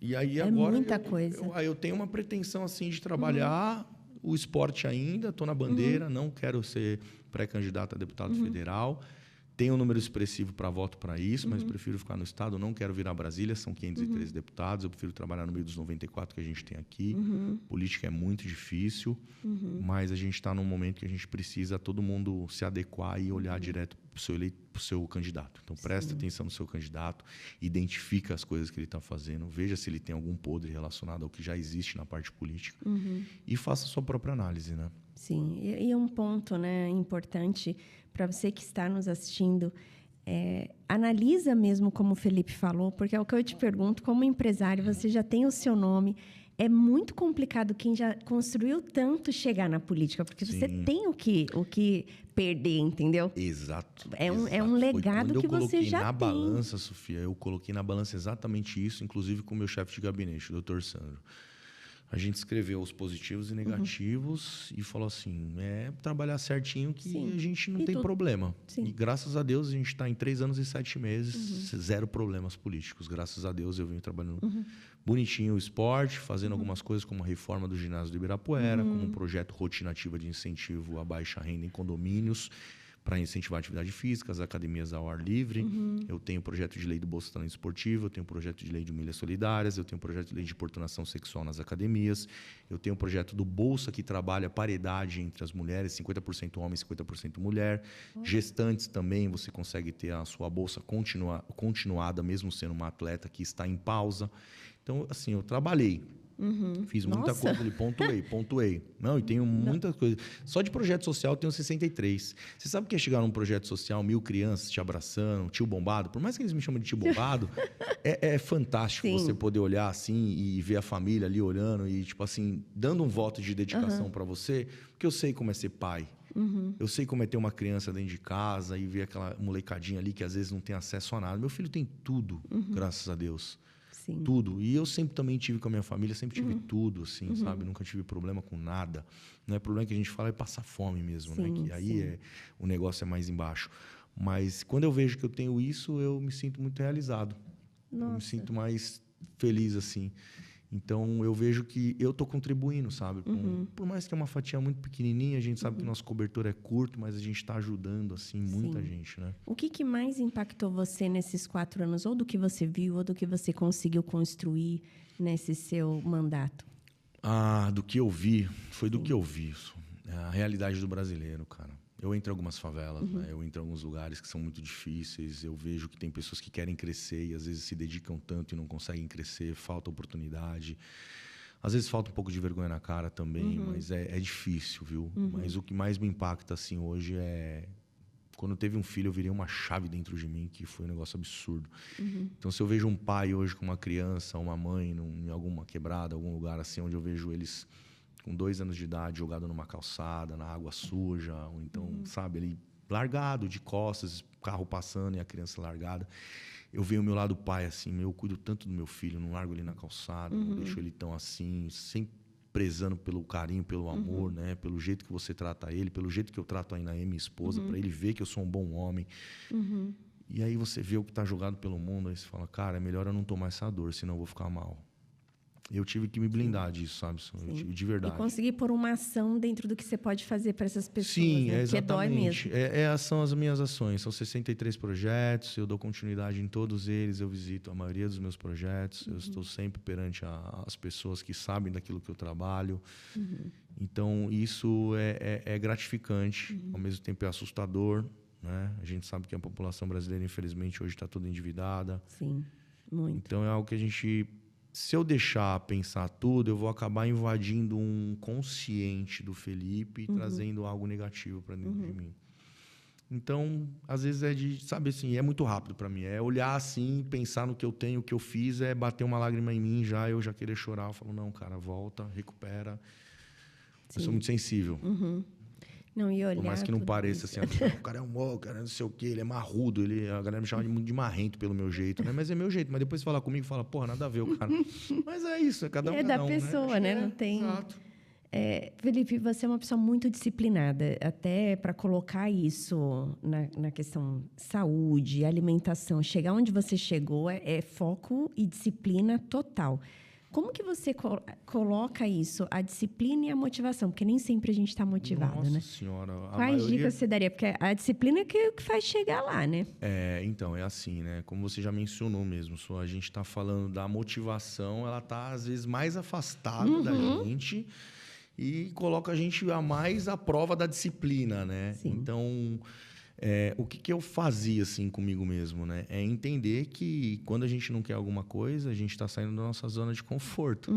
E aí é agora muita coisa. Eu tenho uma pretensão assim de trabalhar o esporte ainda, estou na bandeira, não quero ser pré-candidato a deputado federal. Tenho um número expressivo para voto para isso, mas prefiro ficar no Estado. Não quero virar Brasília, são 513 deputados. Eu prefiro trabalhar no meio dos 94 que a gente tem aqui. Política é muito difícil, mas a gente está num momento que a gente precisa todo mundo se adequar e olhar direto para o seu candidato. Então, presta atenção no seu candidato, identifica as coisas que ele está fazendo, veja se ele tem algum podre relacionado ao que já existe na parte política e faça a sua própria análise, né? Sim, e um ponto, né, importante para você que está nos assistindo, analisa mesmo como o Felipe falou, porque é o que eu te pergunto, como empresário, você já tem o seu nome, é muito complicado quem já construiu tanto chegar na política, porque você tem o que perder, entendeu? Exato. É um legado que você já tem. Na balança, Sofia, eu coloquei na balança exatamente isso, inclusive com o meu chefe de gabinete, o Dr. Sandro. A gente escreveu os positivos e negativos e falou assim, trabalhar certinho que a gente não tem problema. Sim. E graças a Deus a gente está em 3 anos e 7 meses, 0 problemas políticos. Graças a Deus eu venho trabalhando bonitinho o esporte, fazendo algumas coisas como a reforma do ginásio do Ibirapuera, como um projeto rotinativo de incentivo à baixa renda em condomínios, para incentivar a atividade física, as academias ao ar livre. Eu tenho o projeto de lei do Bolsa Talento Esportivo, eu tenho o projeto de lei de milhas solidárias, eu tenho o projeto de lei de importunação sexual nas academias, eu tenho o projeto do Bolsa, que trabalha a paridade entre as mulheres, 50% homem e 50% mulher. Gestantes também, você consegue ter a sua bolsa continuada, mesmo sendo uma atleta que está em pausa. Então, assim, eu trabalhei. Fiz muita coisa ali, pontuei. Não, e tenho muitas coisas. Só de projeto social eu tenho 63. Você sabe o que é chegar num projeto social, 1000 crianças te abraçando, tio bombado? Por mais que eles me chamem de tio bombado, é fantástico você poder olhar assim e ver a família ali olhando e, tipo assim, dando um voto de dedicação para você, porque eu sei como é ser pai. Eu sei como é ter uma criança dentro de casa e ver aquela molecadinha ali que às vezes não tem acesso a nada. Meu filho tem tudo, graças a Deus. Sim. Tudo. E eu sempre também tive com a minha família, sempre tive tudo, assim, sabe? Nunca tive problema com nada. Não é problema que a gente fala, é passar fome mesmo, né? Que aí o negócio é mais embaixo. Mas quando eu vejo que eu tenho isso, eu me sinto muito realizado. Eu me sinto mais feliz, assim. Então, eu vejo que eu estou contribuindo, sabe? Por mais que é uma fatia muito pequenininha, a gente sabe que o nosso cobertor é curto, mas a gente está ajudando, assim, muita gente, né? O que mais impactou você nesses 4 anos? Ou do que você viu, ou do que você conseguiu construir nesse seu mandato? Do que eu vi, foi do que eu vi. A realidade do brasileiro, cara. Eu entro em algumas favelas, né? Eu entro em alguns lugares que são muito difíceis. Eu vejo que tem pessoas que querem crescer e às vezes se dedicam tanto e não conseguem crescer, falta oportunidade. Às vezes falta um pouco de vergonha na cara também, mas é difícil, viu? Mas o que mais me impacta assim hoje é... Quando eu teve um filho, eu virei uma chave dentro de mim, que foi um negócio absurdo. Então, se eu vejo um pai hoje com uma criança, uma mãe em alguma quebrada, algum lugar assim, onde eu vejo eles com 2 anos de idade jogado numa calçada, na água suja, ou então, sabe, ali largado, de costas, carro passando e a criança largada. Eu vejo o meu lado pai, assim, eu cuido tanto do meu filho, não largo ele na calçada, não deixo ele tão assim, sempre prezando pelo carinho, pelo amor, né? Pelo jeito que você trata ele, pelo jeito que eu trato a Inaê, minha esposa, para ele ver que eu sou um bom homem. E aí você vê o que está jogado pelo mundo, aí você fala, cara, é melhor eu não tomar essa dor, senão eu vou ficar mal. Eu tive que me blindar disso, sabe? Eu tive de verdade. E conseguir pôr uma ação dentro do que você pode fazer para essas pessoas. Sim, né? exatamente. Que dói mesmo. São as minhas ações. São 63 projetos, eu dou continuidade em todos eles, eu visito a maioria dos meus projetos, eu estou sempre perante as pessoas que sabem daquilo que eu trabalho. Então, isso é gratificante, ao mesmo tempo é assustador. Né? A gente sabe que a população brasileira, infelizmente, hoje está toda endividada. Sim, muito. Então, é algo que a gente... Se eu deixar pensar tudo, eu vou acabar invadindo um consciente do Felipe e trazendo algo negativo para dentro de mim. Então, às vezes sabe assim, é muito rápido para mim. É olhar assim, pensar no que eu tenho, o que eu fiz, é bater uma lágrima em mim eu já querer chorar. Eu falo, não, cara, volta, recupera. Sim. Eu sou muito sensível. Não, e olhar por mais que não pareça assim, o cara é um mau, o cara não sei o quê, ele é marrudo, a galera me chama muito de marrento pelo meu jeito, né? Mas é meu jeito. Mas depois você fala comigo e fala, porra, nada a ver o cara. Mas é isso, é cada um. É da pessoa, né? Não tem. Exato. Felipe, você é uma pessoa muito disciplinada, até para colocar isso na questão saúde, alimentação. Chegar onde você chegou é foco e disciplina total. Como que você coloca isso, a disciplina e a motivação? Porque nem sempre a gente está motivado, Nossa né? Senhora. Quais dicas você daria? Porque a disciplina é que faz chegar lá, né? Então, é assim, né? Como você já mencionou mesmo, a gente está falando da motivação, ela está, às vezes, mais afastada da gente e coloca a gente a mais à prova da disciplina, né? Sim. Então... o que eu fazia assim comigo mesmo, né? É entender que quando a gente não quer alguma coisa, a gente está saindo da nossa zona de conforto.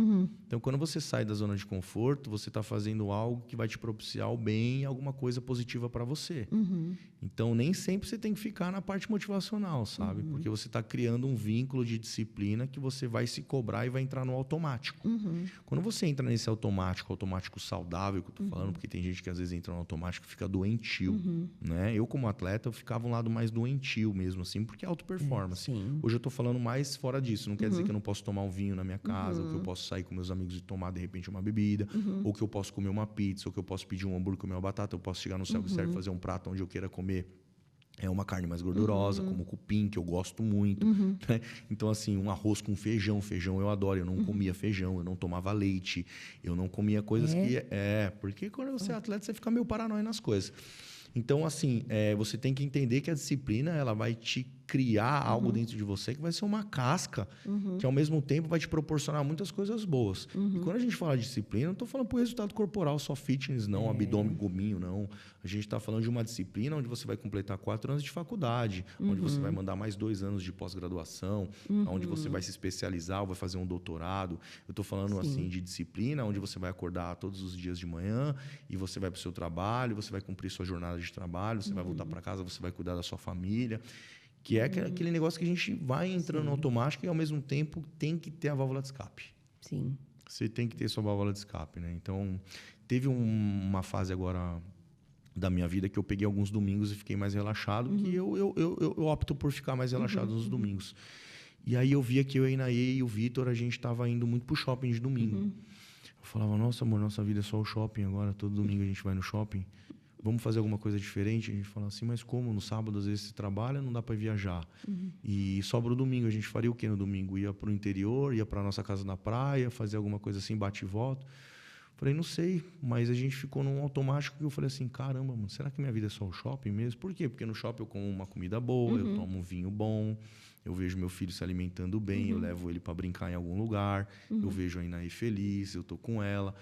Então, quando você sai da zona de conforto, você está fazendo algo que vai te propiciar o bem e alguma coisa positiva para você. Então, nem sempre você tem que ficar na parte motivacional, sabe? Porque você está criando um vínculo de disciplina que você vai se cobrar e vai entrar no automático. Quando você entra nesse automático saudável que eu tô falando, porque tem gente que às vezes entra no automático e fica doentio, né? Eu, como atleta, eu ficava um lado mais doentio mesmo, assim, porque é auto-performance. Hoje eu tô falando mais fora disso. Não quer dizer que eu não posso tomar um vinho na minha casa, ou que eu posso sair com meus amigos e tomar, de repente, uma bebida, ou que eu posso comer uma pizza, ou que eu posso pedir um hambúrguer, comer uma batata, eu posso chegar no self-service, fazer um prato onde eu queira comer uma carne mais gordurosa, como cupim, que eu gosto muito. Né? Então, assim, um arroz com feijão. Feijão eu adoro. Eu não comia feijão, eu não tomava leite, eu não comia coisas que... Porque quando você é atleta, você fica meio paranoia nas coisas. Então, assim, você tem que entender que a disciplina ela vai te criar algo dentro de você que vai ser uma casca que, ao mesmo tempo, vai te proporcionar muitas coisas boas. E quando a gente fala de disciplina, não estou falando por resultado corporal, só fitness, não, abdômen, gominho, não. A gente está falando de uma disciplina onde você vai completar 4 anos de faculdade, onde você vai mandar mais 2 anos de pós-graduação, onde você vai se especializar ou vai fazer um doutorado. Eu estou falando, assim, de disciplina, onde você vai acordar todos os dias de manhã e você vai para o seu trabalho, você vai cumprir sua jornada de trabalho, você vai voltar para casa, você vai cuidar da sua família. Que é aquele negócio que a gente vai entrando no automático e, ao mesmo tempo, tem que ter a válvula de escape. Sim. Você tem que ter sua válvula de escape, né? Então, teve uma fase agora da minha vida que eu peguei alguns domingos e fiquei mais relaxado, que eu opto por ficar mais relaxado nos domingos. E aí eu via que eu, a Inaê e o Vitor, a gente estava indo muito pro shopping de domingo. Eu falava, nossa, amor, nossa vida é só o shopping agora, todo domingo a gente vai no shopping. Vamos fazer alguma coisa diferente? A gente fala assim, mas como? No sábado, às vezes, você trabalha, não dá para viajar. E sobra o domingo. A gente faria o quê no domingo? Ia para o interior, ia para a nossa casa na praia, fazer alguma coisa assim, bate e volta. Falei, não sei, mas a gente ficou num automático que eu falei assim, caramba, mano, será que minha vida é só o shopping mesmo? Por quê? Porque no shopping eu como uma comida boa, eu tomo um vinho bom, eu vejo meu filho se alimentando bem, eu levo ele para brincar em algum lugar, eu vejo a Inaê feliz, eu tô com ela.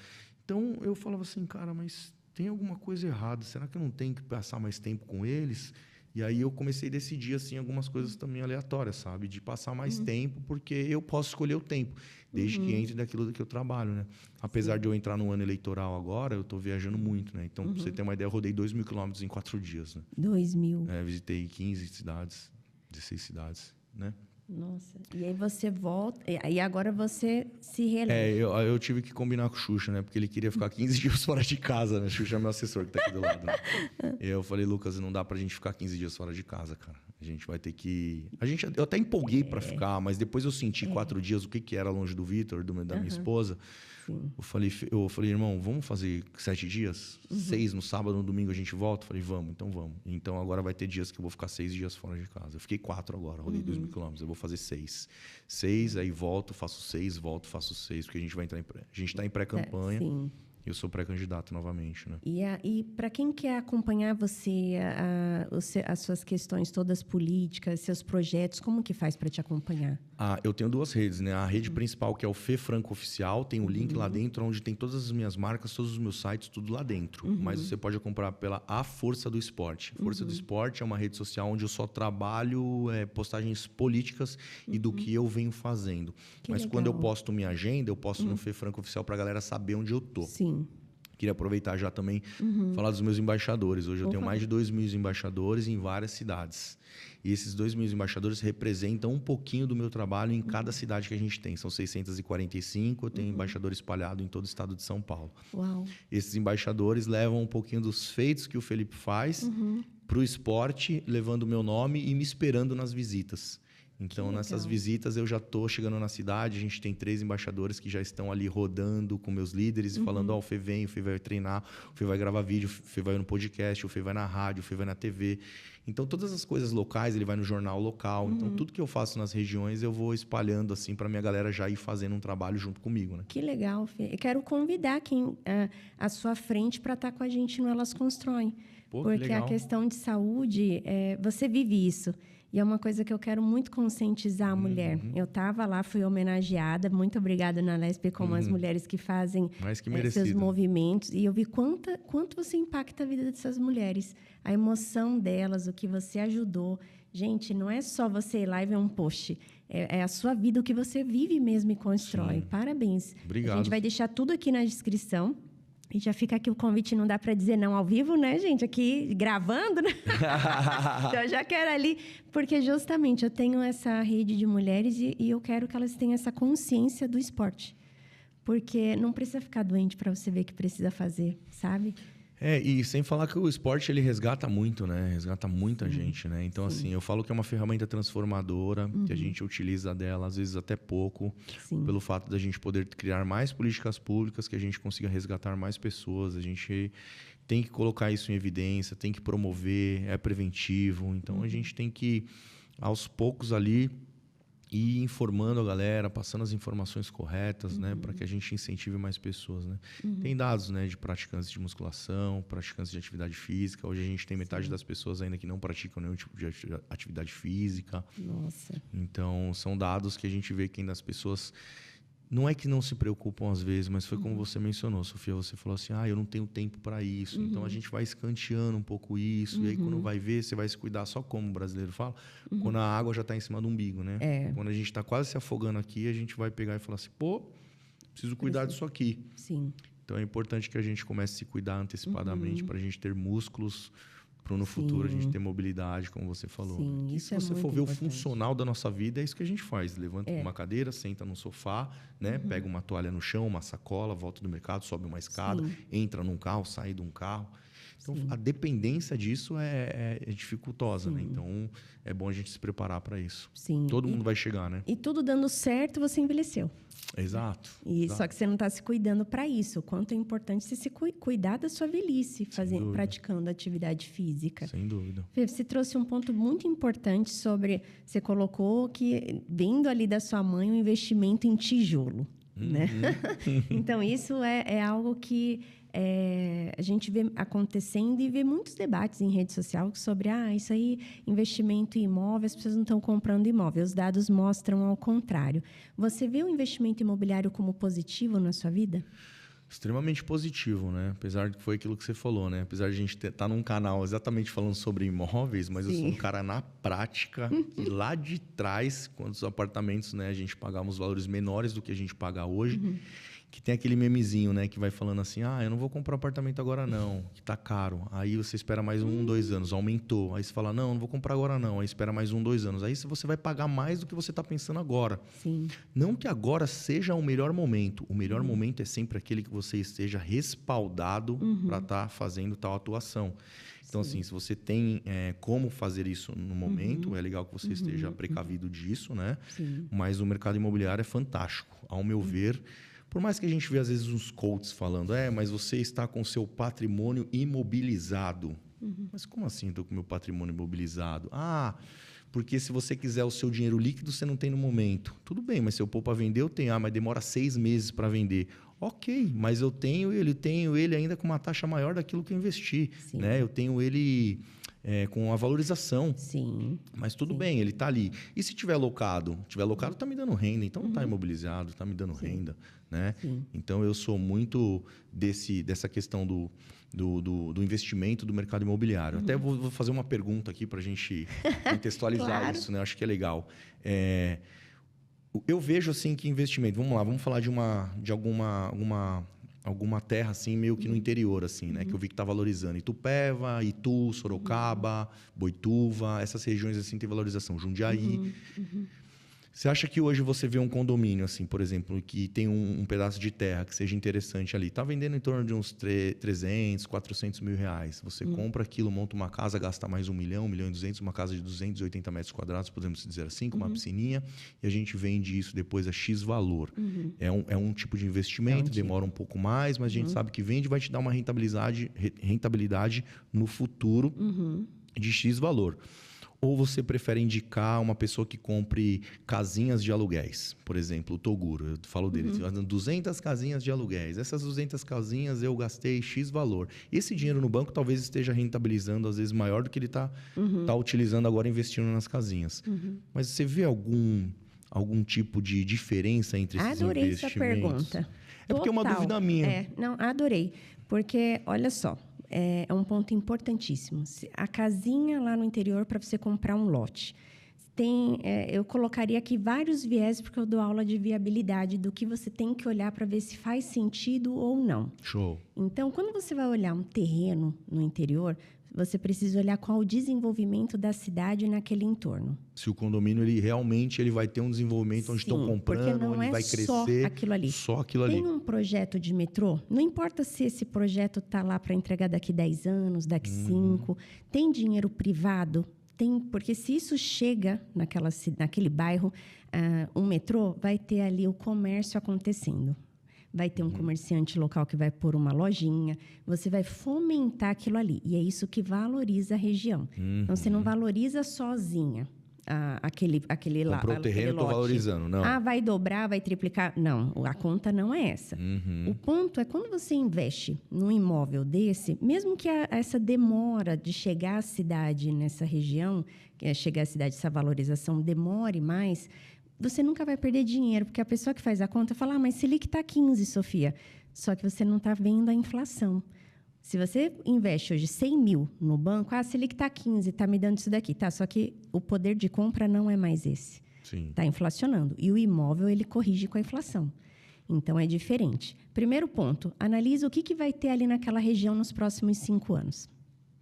Então, eu falava assim, cara, mas... tem alguma coisa errada, será que eu não tenho que passar mais tempo com eles? E aí eu comecei a decidir assim, algumas coisas também aleatórias, sabe? De passar mais tempo, porque eu posso escolher o tempo, desde que entre daquilo que eu trabalho, né? Apesar de eu entrar no ano eleitoral agora, eu estou viajando muito, né? Então, pra você ter uma ideia, eu rodei 2.000 quilômetros em 4 dias, né? 2.000. Visitei 15 cidades, 16 cidades, né? Nossa. E aí você volta... E agora você se reelege. Eu tive que combinar com o Xuxa, né? Porque ele queria ficar 15 dias fora de casa, né? O Xuxa é meu assessor que tá aqui do lado, né? E eu falei, Lucas, não dá pra gente ficar 15 dias fora de casa, cara. A gente vai ter que... Eu até empolguei pra ficar, mas depois eu senti 4 dias o que era longe do Vitor, da minha esposa. Sim. Eu falei, irmão, vamos fazer 7 dias? 6 no sábado, no domingo a gente volta? Eu falei, vamos, então vamos. Então agora vai ter dias que eu vou ficar 6 dias fora de casa. Eu fiquei 4 agora, rodei 2.000 quilômetros. Eu vou fazer 6. 6, aí volto, faço 6, volto, faço 6, porque a gente vai entrar a gente está em pré-campanha. Sim. Eu sou pré-candidato novamente, né? E para quem quer acompanhar você, as suas questões todas políticas, seus projetos, como que faz para te acompanhar? Eu tenho 2 redes, né? A rede principal, que é o Fê Franco Oficial, tem o link lá dentro, onde tem todas as minhas marcas, todos os meus sites, tudo lá dentro. Mas você pode acompanhar pela A Força do Esporte. Força do Esporte é uma rede social onde eu só trabalho postagens políticas e do que eu venho fazendo. Mas legal. quando eu posto minha agenda, eu posto no Fê Franco Oficial pra galera saber onde eu tô. Sim. Queria aproveitar já também falar dos meus embaixadores. Hoje eu tenho mais de 2.000 embaixadores em várias cidades. E esses 2.000 embaixadores representam um pouquinho do meu trabalho em cada cidade que a gente tem. São 645, eu tenho embaixador espalhado em todo o estado de São Paulo. Uau. Esses embaixadores levam um pouquinho dos feitos que o Felipe faz para o esporte, levando o meu nome e me esperando nas visitas. Então, nessas visitas, eu já estou chegando na cidade, a gente tem 3 embaixadores que já estão ali rodando com meus líderes e falando, o Fê vem, o Fê vai treinar, o Fê vai gravar vídeo, o Fê vai no podcast, o Fê vai na rádio, o Fê vai na TV. Então, todas as coisas locais, ele vai no jornal local. Então, tudo que eu faço nas regiões, eu vou espalhando assim para minha galera já ir fazendo um trabalho junto comigo, né? Que legal, Fê. Eu quero convidar quem à sua frente para estar com a gente no Elas Constroem. Pô, porque que legal. a questão de saúde, você vive isso. E é uma coisa que eu quero muito conscientizar a mulher. Eu estava lá, fui homenageada. Muito obrigada, na Lespe, como as mulheres que fazem Mais que seus merecido. movimentos. E eu vi quanto você impacta a vida dessas mulheres. A emoção delas, o que você ajudou. Gente, não é só você ir lá e ver um post. É a sua vida, o que você vive mesmo e constrói. Sim. Parabéns. Obrigado. A gente vai deixar tudo aqui na descrição. E já fica aqui o convite, não dá para dizer não ao vivo, né, gente? Aqui gravando, né? Então, eu já quero ali... Porque, justamente, eu tenho essa rede de mulheres e eu quero que elas tenham essa consciência do esporte. Porque não precisa ficar doente para você ver que precisa fazer, sabe? E sem falar que o esporte, ele resgata muito, né? Resgata muita gente, né? Então, assim, eu falo que é uma ferramenta transformadora, que a gente utiliza dela, às vezes até pouco, pelo fato da gente poder criar mais políticas públicas, que a gente consiga resgatar mais pessoas. A gente tem que colocar isso em evidência, tem que promover, é preventivo. Então, a gente tem que, aos poucos ali, ir informando a galera, passando as informações corretas, né, para que a gente incentive mais pessoas, né. Tem dados, né, de praticantes de musculação, praticantes de atividade física. Hoje a gente tem metade das pessoas ainda que não praticam nenhum tipo de atividade física. Nossa. Então, são dados que a gente vê que ainda as pessoas... Não é que não se preocupam às vezes, mas foi como você mencionou, Sofia. Você falou assim, eu não tenho tempo para isso. Então, a gente vai escanteando um pouco isso. E aí, quando vai ver, você vai se cuidar só como o brasileiro fala, quando a água já está em cima do umbigo, né? Quando a gente está quase se afogando aqui, a gente vai pegar e falar assim, preciso cuidar disso aqui. Sim. Então, é importante que a gente comece a se cuidar antecipadamente para a gente ter músculos, para no futuro a gente ter mobilidade, como você falou. Sim, né? isso se é você muito for ver importante. o funcional da nossa vida, é isso que a gente faz. Levanta uma cadeira, senta no sofá, né? Pega uma toalha no chão, uma sacola, volta do mercado, sobe uma escada, entra num carro, sai de um carro. Então, a dependência disso é dificultosa, né? Então, é bom a gente se preparar para isso. Sim. Todo mundo vai chegar, né? E tudo dando certo, você envelheceu. Exato. Só que você não está se cuidando para isso. O quanto é importante você se cuidar da sua velhice, praticando atividade física. Sem dúvida. Fê, você trouxe um ponto muito importante sobre... Você colocou que, vindo ali da sua mãe, um investimento em tijolo. Né? Então, isso é algo que a gente vê acontecendo e vê muitos debates em rede social sobre isso aí, investimento em imóvel, as pessoas não estão comprando imóvel. Os dados mostram ao contrário. Você vê o investimento imobiliário como positivo na sua vida? Extremamente positivo, né? Apesar de que foi aquilo que você falou, né? Apesar de a gente estar num canal exatamente falando sobre imóveis, mas eu sou um cara na prática e lá de trás, quando os apartamentos, né, a gente pagava os valores menores do que a gente paga hoje. que tem aquele memezinho, né? Que vai falando assim, eu não vou comprar um apartamento agora não, que tá caro. Aí você espera mais 1, 2 anos, aumentou. Aí você fala, não vou comprar agora não. Aí espera mais 1, 2 anos. Aí você vai pagar mais do que você tá pensando agora. Sim. Não que agora seja o melhor momento. O melhor momento é sempre aquele que você esteja respaldado para estar fazendo tal atuação. Então, assim, se você tem como fazer isso no momento, é legal que você esteja precavido disso, né? Sim. Mas o mercado imobiliário é fantástico. Ao meu ver, por mais que a gente vê, às vezes, uns coaches falando, mas você está com o seu patrimônio imobilizado. Mas como assim estou com o meu patrimônio imobilizado? Porque se você quiser o seu dinheiro líquido, você não tem no momento. Tudo bem, mas se eu pôr para vender, eu tenho. Mas demora 6 meses para vender. Ok, mas eu tenho ele ainda com uma taxa maior daquilo que eu investi. Né? Eu tenho ele com a valorização. Sim. Mas tudo bem, ele está ali. E se tiver locado? Tiver locado, está me dando renda. Então não está imobilizado, está me dando renda. Né? Então eu sou muito dessa questão do investimento do mercado imobiliário. Até vou fazer uma pergunta aqui para a gente contextualizar isso, né? Acho que é legal. Eu vejo assim que investimento. Vamos falar de alguma terra assim meio que no interior assim, né? Que eu vi que está valorizando. Itupeva, Itu, Sorocaba, Boituva, essas regiões assim têm valorização. Jundiaí. Você acha que hoje você vê um condomínio, assim, por exemplo, que tem um pedaço de terra que seja interessante ali, está vendendo em torno de uns 300, 400 mil reais. Você compra aquilo, monta uma casa, gasta mais 1 milhão, 1 milhão e 200, uma casa de 280 metros quadrados, podemos dizer assim, com uma piscininha, e a gente vende isso depois a X valor. É um tipo de investimento, demora um pouco mais, mas a gente sabe que vende e vai te dar uma rentabilidade no futuro de X valor. Ou você prefere indicar uma pessoa que compre casinhas de aluguéis? Por exemplo, o Toguro, eu falo dele, 200 casinhas de aluguéis. Essas 200 casinhas eu gastei X valor. Esse dinheiro no banco talvez esteja rentabilizando, às vezes, maior do que ele está utilizando agora, investindo nas casinhas. Mas você vê algum tipo de diferença entre esses investimentos? Adorei essa pergunta. É porque é uma dúvida minha. Adorei. Porque, olha só, é um ponto importantíssimo. A casinha lá no interior para você comprar um lote. Eu colocaria aqui vários viés, porque eu dou aula de viabilidade do que você tem que olhar para ver se faz sentido ou não. Show. Então, quando você vai olhar um terreno no interior, você precisa olhar qual o desenvolvimento da cidade naquele entorno. Se o condomínio ele vai ter um desenvolvimento onde estão comprando, onde vai crescer. Só aquilo ali. Só aquilo ali. Tem um projeto de metrô, não importa se esse projeto está lá para entregar daqui 10 anos, daqui 5. Tem dinheiro privado? Tem, porque se isso chega naquele bairro, um metrô, vai ter ali o comércio acontecendo. Vai ter um comerciante local que vai pôr uma lojinha, você vai fomentar aquilo ali. E é isso que valoriza a região. Então, você não valoriza sozinha aquele lá. Comprou o terreno, estou valorizando, não. Vai dobrar, vai triplicar. Não, a conta não é essa. O ponto é quando você investe num imóvel desse, mesmo que essa demora de chegar à cidade nessa região, chegar à cidade, essa valorização demore mais, você nunca vai perder dinheiro, porque a pessoa que faz a conta fala, mas Selic está 15, Sofia. Só que você não está vendo a inflação. Se você investe hoje 100 mil no banco, Selic está 15, está me dando isso daqui. Tá, só que o poder de compra não é mais esse. Está inflacionando. E o imóvel, ele corrige com a inflação. Então, é diferente. Primeiro ponto, analisa o que vai ter ali naquela região nos próximos 5 anos.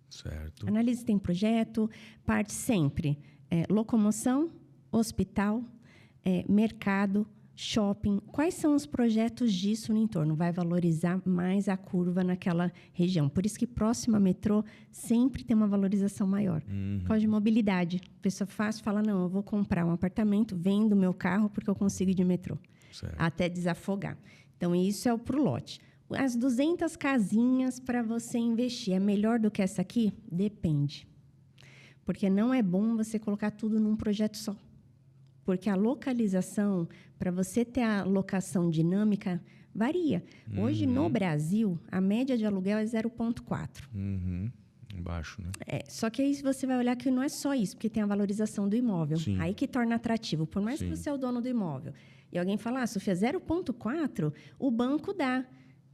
Certo. Analise se tem projeto, parte sempre. Locomoção, hospital, mercado, shopping. Quais são os projetos disso no entorno? Vai valorizar mais a curva naquela região. Por isso que próximo a metrô sempre tem uma valorização maior. Por causa de mobilidade. A pessoa fácil fala, não, eu vou comprar um apartamento, vendo o meu carro porque eu consigo ir de metrô. Certo. Até desafogar. Então, isso é pro lote. As 200 casinhas para você investir, é melhor do que essa aqui? Depende. Porque não é bom você colocar tudo num projeto só. Porque a localização, para você ter a locação dinâmica, varia. Hoje, no Brasil, a média de aluguel é 0,4. Baixo, né? Só que aí você vai olhar que não é só isso, porque tem a valorização do imóvel. Sim. Aí que torna atrativo. Por mais que você é o dono do imóvel. E alguém fala, Sofia, 0,4, o banco dá.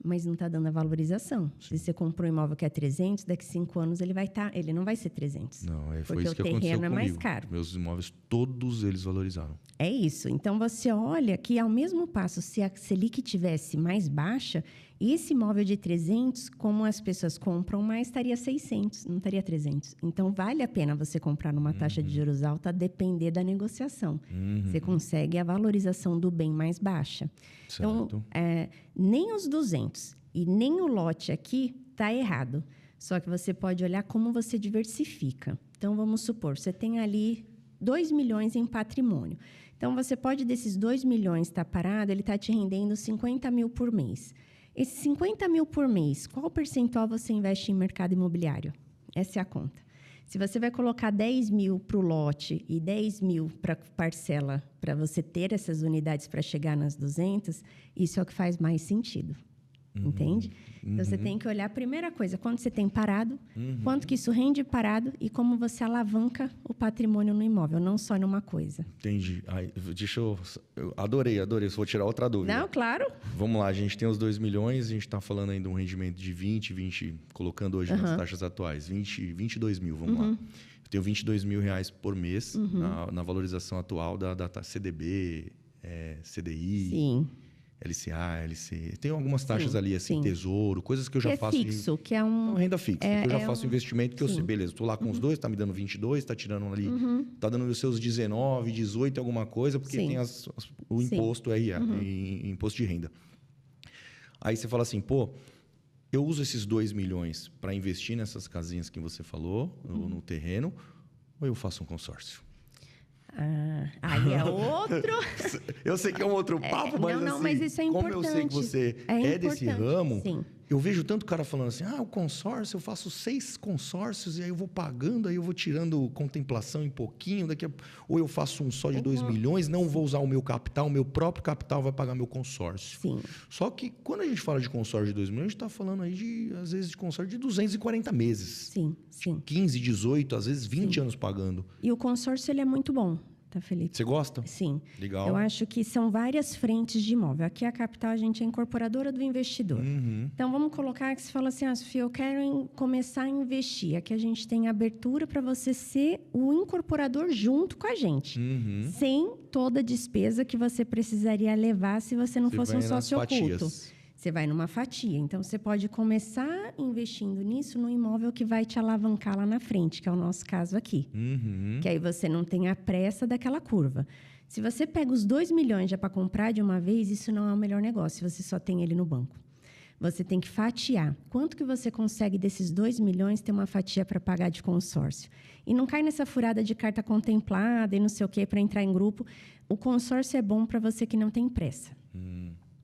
mas não está dando a valorização. Sim. Se você comprou um imóvel que é 300, daqui 5 anos ele não vai ser 300. Não, foi porque isso o que aconteceu terreno é comigo. mais caro. Meus imóveis, todos eles valorizaram. É isso. Então, você olha que, ao mesmo passo, se a Selic tivesse mais baixa, esse imóvel de 300, como as pessoas compram mais, estaria 600, não estaria 300. Então, vale a pena você comprar numa taxa de juros alta, a depender da negociação. Você consegue a valorização do bem mais baixa. Certo. Então, nem os 200 e nem o lote aqui está errado. Só que você pode olhar como você diversifica. Então, vamos supor, você tem ali 2 milhões em patrimônio. Então, você pode, desses 2 milhões estar parado, ele está te rendendo 50 mil por mês. Esses 50 mil por mês, qual percentual você investe em mercado imobiliário? Essa é a conta. Se você vai colocar 10 mil para o lote e 10 mil para parcela, para você ter essas unidades para chegar nas 200, isso é o que faz mais sentido. Entende? Então, você tem que olhar a primeira coisa, quanto você tem parado, quanto que isso rende parado e como você alavanca o patrimônio no imóvel, não só numa coisa. Entendi. Eu adorei. Vou tirar outra dúvida. Não, claro. Vamos lá, a gente tem os 2 milhões, a gente está falando ainda de um rendimento de 20, colocando hoje nas taxas atuais, 22 mil, vamos lá. Eu tenho 22 mil reais por mês na valorização atual da CDB, CDI... Sim. LCA, LC. Tem algumas taxas ali, assim, tesouro, coisas que eu já faço. Fixo, que é uma renda fixa. Que eu já faço investimento, que eu sei, beleza, estou lá com os dois, está me dando 22, está tirando ali, está dando os seus 19, 18, alguma coisa, porque tem o imposto imposto de renda. Aí você fala assim, pô, eu uso esses 2 milhões para investir nessas casinhas que você falou, no terreno, ou eu faço um consórcio? Aí é outro. Eu sei que é um outro papo, mas não, assim, mas isso é importante. Como eu sei que você desse ramo, eu vejo tanto cara falando assim, o consórcio, eu faço 6 consórcios e aí eu vou pagando, aí eu vou tirando contemplação em pouquinho, ou eu faço um só de 2 milhões, não vou usar o meu capital, o meu próprio capital vai pagar meu consórcio. Sim. Só que quando a gente fala de consórcio de 2 milhões, a gente está falando aí, às vezes, de consórcio de 240 meses. Sim. 15, 18, às vezes 20 anos pagando. E o consórcio, ele é muito bom. Tá, Felipe? Você gosta? Sim. Legal. Eu acho que são várias frentes de imóvel. Aqui a Capital, a gente é incorporadora do investidor. Então, vamos colocar que você fala assim, Sofia, eu quero começar a investir. Aqui a gente tem abertura para você ser o incorporador junto com a gente. Sem toda a despesa que você precisaria levar se você não fosse um sócio oculto. Você vai numa fatia. Então, você pode começar investindo nisso no imóvel que vai te alavancar lá na frente, que é o nosso caso aqui. Que aí você não tem a pressa daquela curva. Se você pega os 2 milhões já para comprar de uma vez, isso não é o melhor negócio, se você só tem ele no banco. Você tem que fatiar. Quanto que você consegue desses 2 milhões ter uma fatia para pagar de consórcio? E não cai nessa furada de carta contemplada e não sei o quê para entrar em grupo. O consórcio é bom para você que não tem pressa.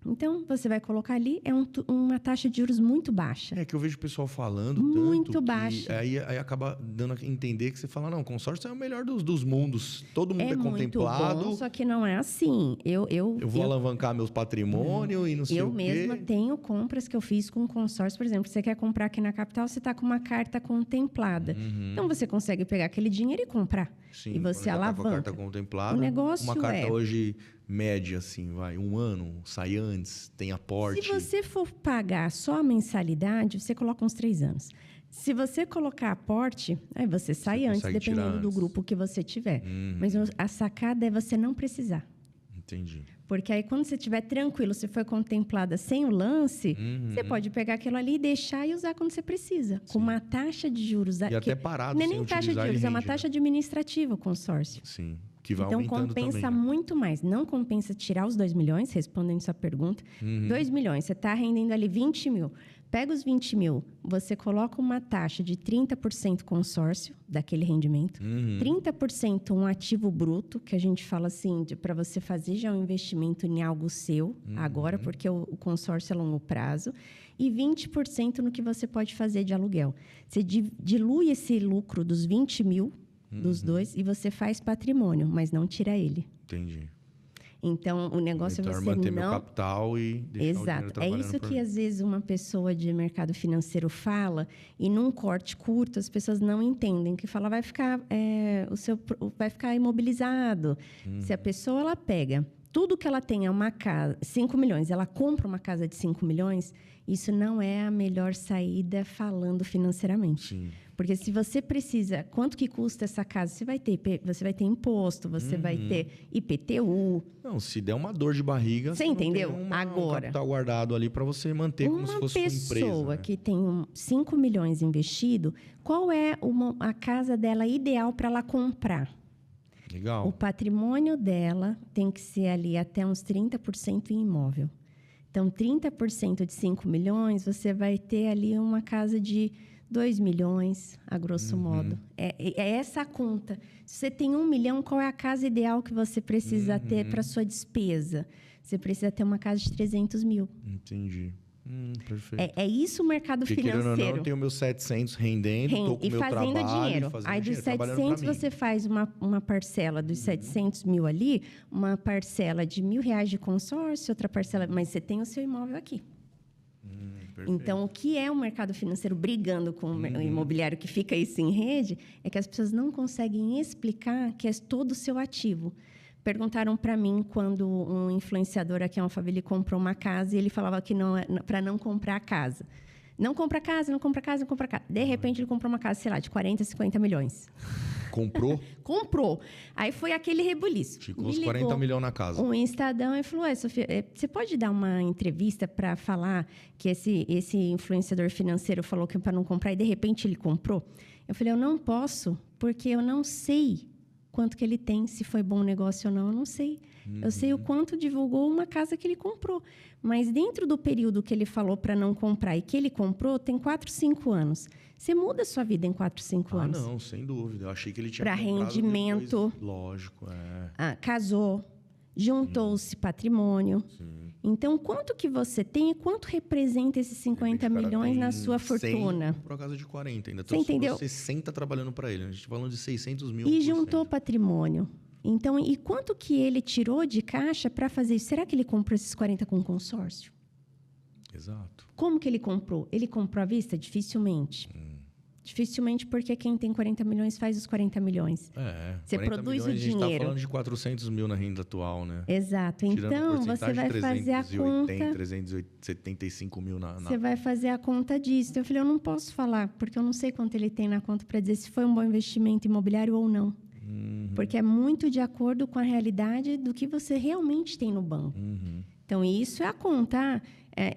Então, você vai colocar ali, uma taxa de juros muito baixa. É que eu vejo o pessoal falando muito tanto baixa. Aí acaba dando a entender que você fala, não, consórcio é o melhor dos mundos. Todo mundo é contemplado. Muito bom, só que não é assim. Eu vou alavancar meus patrimônios e não sei o quê. Eu mesma tenho compras que eu fiz com consórcio. Por exemplo, você quer comprar aqui na Capital, você está com uma carta contemplada. Então, você consegue pegar aquele dinheiro e comprar. Sim, e você alavanca. Tá com a carta contemplada. O negócio uma carta hoje... média, assim, um ano, sai antes, tem aporte. Se você for pagar só a mensalidade, você coloca uns 3 anos. Se você colocar aporte, aí você sai antes, dependendo do grupo que você tiver. Mas a sacada é você não precisar. Entendi. Porque aí, quando você estiver tranquilo, se foi contemplada sem o lance, você pode pegar aquilo ali e deixar e usar quando você precisa. Com uma taxa de juros... E até parado, não é nem taxa de juros, é uma taxa administrativa, o consórcio. Sim. Que vai então, compensa também, né? muito mais. Não compensa tirar os 2 milhões, respondendo sua pergunta. 2 milhões, você está rendendo ali 20 mil. Pega os 20 mil, você coloca uma taxa de 30% consórcio daquele rendimento, 30% um ativo bruto, que a gente fala assim, para você fazer já um investimento em algo seu, agora, porque o consórcio é longo prazo, e 20% no que você pode fazer de aluguel. Você dilui esse lucro dos 20 mil, dos dois, e você faz patrimônio, mas não tira ele. Entendi. Então, o negócio é você manter não... meu capital e deixar o dinheiro trabalhando. É isso que, às vezes, uma pessoa de mercado financeiro fala, e num corte curto, as pessoas não entendem, que fala, vai ficar imobilizado. Se a pessoa, ela pega tudo que ela tem é uma casa, 5 milhões, ela compra uma casa de 5 milhões, isso não é a melhor saída falando financeiramente. Sim. Porque se você precisa, quanto que custa essa casa? Você vai ter imposto, você vai ter IPTU. Não, se der uma dor de barriga, você entendeu? Não tem Agora, um capital guardado ali para você manter como se fosse uma empresa. Uma pessoa que tem 5 milhões investido, qual é a casa dela ideal para ela comprar? Legal. O patrimônio dela tem que ser ali até uns 30% em imóvel. Então, 30% de 5 milhões, você vai ter ali uma casa de 2 milhões, a grosso modo. É essa a conta. Se você tem 1 milhão, qual é a casa ideal que você precisa ter para sua despesa? Você precisa ter uma casa de 300 mil. Entendi. Perfeito. É isso o mercado financeiro. Querendo ou não, eu tenho meus 700 rendendo, estou com o meu trabalho. Dinheiro. Aí dos 700 você faz uma parcela dos 700 mil ali, uma parcela de R$1.000 de consórcio, outra parcela... Mas você tem o seu imóvel aqui. Então, o que é o mercado financeiro brigando com o imobiliário que fica isso em rede é que as pessoas não conseguem explicar que é todo o seu ativo. Perguntaram para mim quando um influenciador aqui em Alphaville comprou uma casa e ele falava que não para não comprar a casa. Não compra casa, não compra casa, não compra casa. De repente, ele comprou uma casa, sei lá, de 40, 50 milhões. Comprou? Comprou. Aí foi aquele rebuliço. Ficou os 40 milhões na casa. Um Estadão e falou, Sofia, você pode dar uma entrevista para falar que esse influenciador financeiro falou que para não comprar e, de repente, ele comprou? Eu falei, eu não posso, porque eu não sei quanto que ele tem, se foi bom negócio ou não, eu não sei. Eu sei o quanto divulgou uma casa que ele comprou. Mas dentro do período que ele falou para não comprar e que ele comprou, tem 4, 5 anos. Você muda a sua vida em 4, 5 anos. Ah, não, sem dúvida. Eu achei que ele tinha para rendimento. Depois. Lógico, é. Casou, juntou-se patrimônio. Sim. Então, quanto que você tem e quanto representa esses 50 milhões na sua fortuna? Por a casa de 40. Ainda você entendeu? 60 trabalhando para ele. A gente está falando de 600 mil. E juntou patrimônio. Então, e quanto que ele tirou de caixa para fazer isso? Será que ele comprou esses 40 com consórcio? Exato. Como que ele comprou? Ele comprou à vista? Dificilmente. Dificilmente, porque quem tem 40 milhões faz os 40 milhões. Você produz o dinheiro. A gente está falando de 400 mil na renda atual, né? Exato. Então, você vai fazer a conta... 375 mil na... Você vai fazer a conta disso. Eu falei, eu não posso falar, porque eu não sei quanto ele tem na conta para dizer se foi um bom investimento imobiliário ou não. Porque é muito de acordo com a realidade do que você realmente tem no banco. Então, isso é a conta.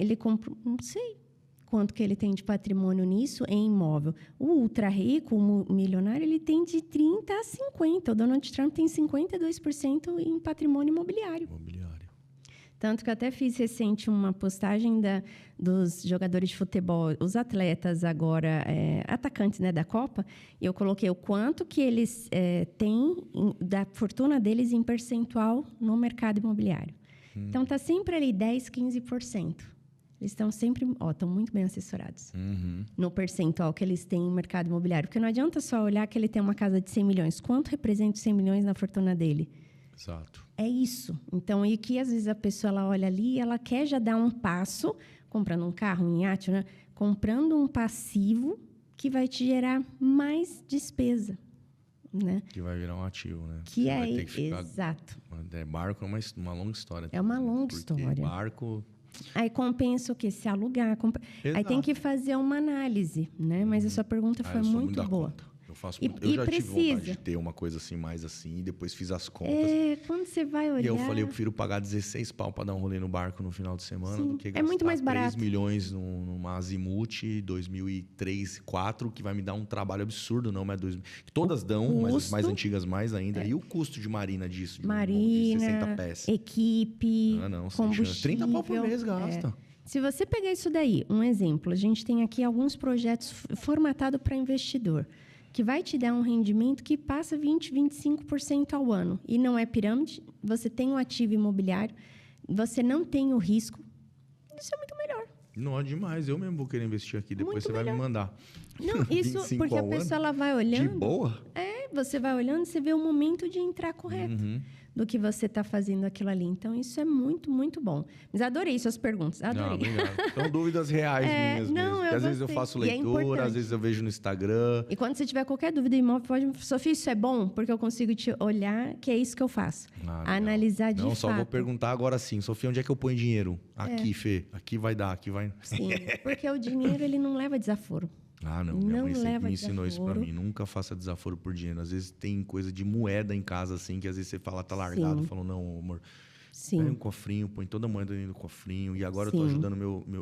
Ele comprou... Não sei quanto que ele tem de patrimônio nisso em imóvel. O ultra rico, o milionário, ele tem de 30% a 50%. O Donald Trump tem 52% em patrimônio imobiliário. Tanto que eu até fiz recente uma postagem dos jogadores de futebol, os atletas agora, atacantes, né, da Copa, e eu coloquei o quanto que eles têm da fortuna deles em percentual no mercado imobiliário. Então, está sempre ali 10%, 15%. Eles estão sempre, estão muito bem assessorados no percentual que eles têm no mercado imobiliário. Porque não adianta só olhar que ele tem uma casa de 100 milhões. Quanto representa os 100 milhões na fortuna dele? Exato. É isso. Então, e que às vezes a pessoa ela olha ali e ela quer já dar um passo, comprando um carro, um iate, né? Comprando um passivo que vai te gerar mais despesa. Né? Que vai virar um ativo, né? Que é exato. Barco é uma longa história. É uma longa história. Barco... Aí compensa o quê? Se alugar. Aí tem que fazer uma análise, né? Mas a sua pergunta foi muito boa. Eu faço muito. Eu já tive vontade de ter uma coisa assim, mais assim, e depois fiz as contas. Quando você vai olhar... E eu falei, eu prefiro pagar 16 pau para dar um rolê no barco no final de semana do que gastar muito mais barato. 3 milhões numa Azimuth 2003, 2004, que vai me dar um trabalho absurdo, não, mas todas dão, mas as mais antigas mais ainda. E o custo de marina disso? Marina, de 60 pés. Equipe, combustível. 30 pau por mês gasta. Se você pegar isso daí, um exemplo, a gente tem aqui alguns projetos formatados para investidor, que vai te dar um rendimento que passa 20%, 25% ao ano. E não é pirâmide, você tem um ativo imobiliário, você não tem o risco. Isso é muito melhor. Não é demais, eu mesmo vou querer investir aqui, depois muito você melhor. Vai me mandar. Não, isso porque a pessoa ela vai olhando... De boa? você vai olhando, você vê o momento de entrar correto do que você está fazendo aquilo ali. Então, isso é muito, muito bom. Mas adorei suas perguntas, adorei. Obrigado. São dúvidas reais minhas mesmo. Porque às vezes eu faço leitura, às vezes eu vejo no Instagram. E quando você tiver qualquer dúvida em imóvel, pode... Sofia, isso é bom? Porque eu consigo te olhar, que é isso que eu faço. Analisar de fato. Não, só vou perguntar agora sim. Sofia, onde é que eu ponho dinheiro? Aqui, Fê. Aqui vai dar, aqui vai... Sim, porque o dinheiro, ele não leva desaforo. Não. Minha mãe sempre me ensinou isso pra mim. Nunca faça desaforo por dinheiro. Às vezes tem coisa de moeda em casa, assim, que às vezes você fala, tá largado. Falou, não, amor. Sim. Pega um cofrinho, põe toda a moeda dentro do cofrinho. E agora eu tô ajudando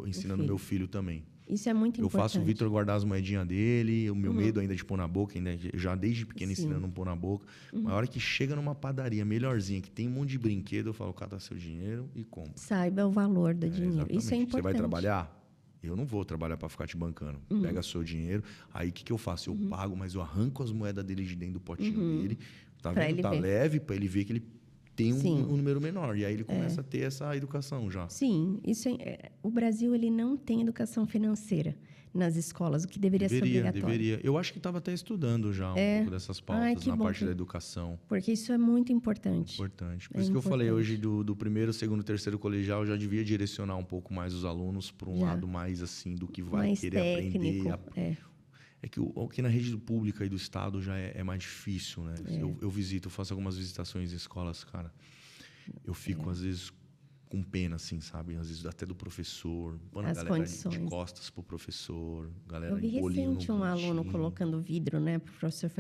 ensinando meu filho também. Isso é muito importante. Eu faço o Vitor guardar as moedinhas dele, o meu medo ainda de pôr na boca, ainda já desde pequeno ensinando a não pôr na boca. Mas a hora que chega numa padaria melhorzinha, que tem um monte de brinquedo, eu falo, cata seu dinheiro e compra. Saiba o valor do dinheiro. Exatamente. Isso é importante. Você vai trabalhar? Eu não vou trabalhar para ficar te bancando. Pega seu dinheiro, aí o que eu faço? Eu pago, mas eu arranco as moedas dele de dentro do potinho dele. Tá vendo? Tá leve, para ele ver que ele tem um número menor. E aí ele começa a ter essa educação já. Sim. O Brasil, ele não tem educação financeira nas escolas, o que deveria ser obrigatório. Deveria. Eu acho que estava até estudando já um pouco dessas pautas na parte da educação. Porque isso é muito importante. Importante. Por isso que eu falei hoje do primeiro, segundo, terceiro colegial, já devia direcionar um pouco mais os alunos para um lado mais assim do que vai mais querer técnico, aprender. É que aqui na rede pública e do Estado já é mais difícil, né? Eu visito, eu faço algumas visitações em escolas, cara. Eu fico, às vezes, com pena, assim, sabe? Às vezes até do professor. Mano, a galera de costas pro professor. Galera eu vi recente um aluno colocando vidro, né? Pro professor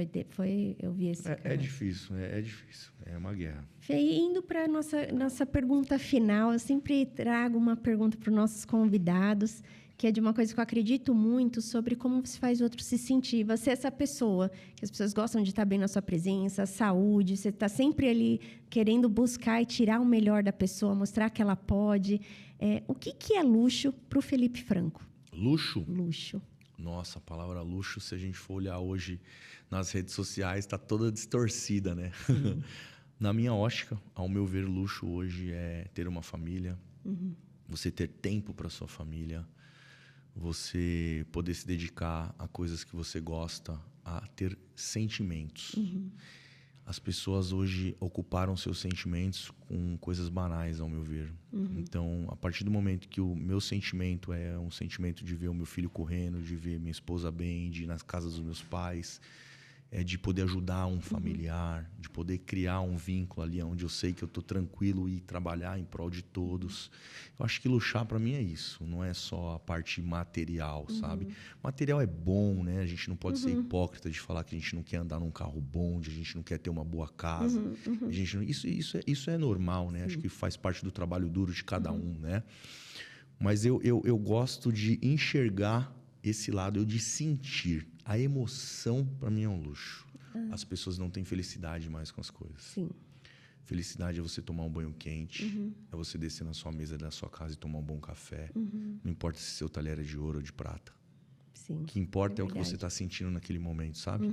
eu vi esse cara. É difícil, é difícil. É uma guerra. Fê, indo para nossa pergunta final, eu sempre trago uma pergunta para os nossos convidados, que é de uma coisa que eu acredito muito, sobre como você faz o outro se sentir. Você é essa pessoa, que as pessoas gostam de estar bem na sua presença, saúde, você está sempre ali querendo buscar e tirar o melhor da pessoa, mostrar que ela pode. O que é luxo para o Felipe Franco? Luxo? Luxo. Nossa, a palavra luxo, se a gente for olhar hoje nas redes sociais, está toda distorcida, né? Na minha ótica, ao meu ver, luxo hoje é ter uma família, você ter tempo para sua família, você poder se dedicar a coisas que você gosta, a ter sentimentos. As pessoas hoje ocuparam seus sentimentos com coisas banais, ao meu ver. Então, a partir do momento que o meu sentimento é um sentimento de ver o meu filho correndo, de ver minha esposa bem, de ir nas casas dos meus pais, de poder ajudar um familiar, de poder criar um vínculo ali onde eu sei que eu estou tranquilo e trabalhar em prol de todos. Eu acho que luxar para mim é isso, não é só a parte material, sabe? Material é bom, né? A gente não pode ser hipócrita de falar que a gente não quer andar num carro bom, de a gente não quer ter uma boa casa. A gente não, isso é normal, né? Acho que faz parte do trabalho duro de cada um, né? Mas eu gosto de enxergar esse lado, de sentir. A emoção, para mim, é um luxo. As pessoas não têm felicidade mais com as coisas. Sim. Felicidade é você tomar um banho quente, é você descer na sua mesa da sua casa e tomar um bom café. Não importa se seu talher é de ouro ou de prata. Sim, o que importa é o que você está sentindo naquele momento, sabe?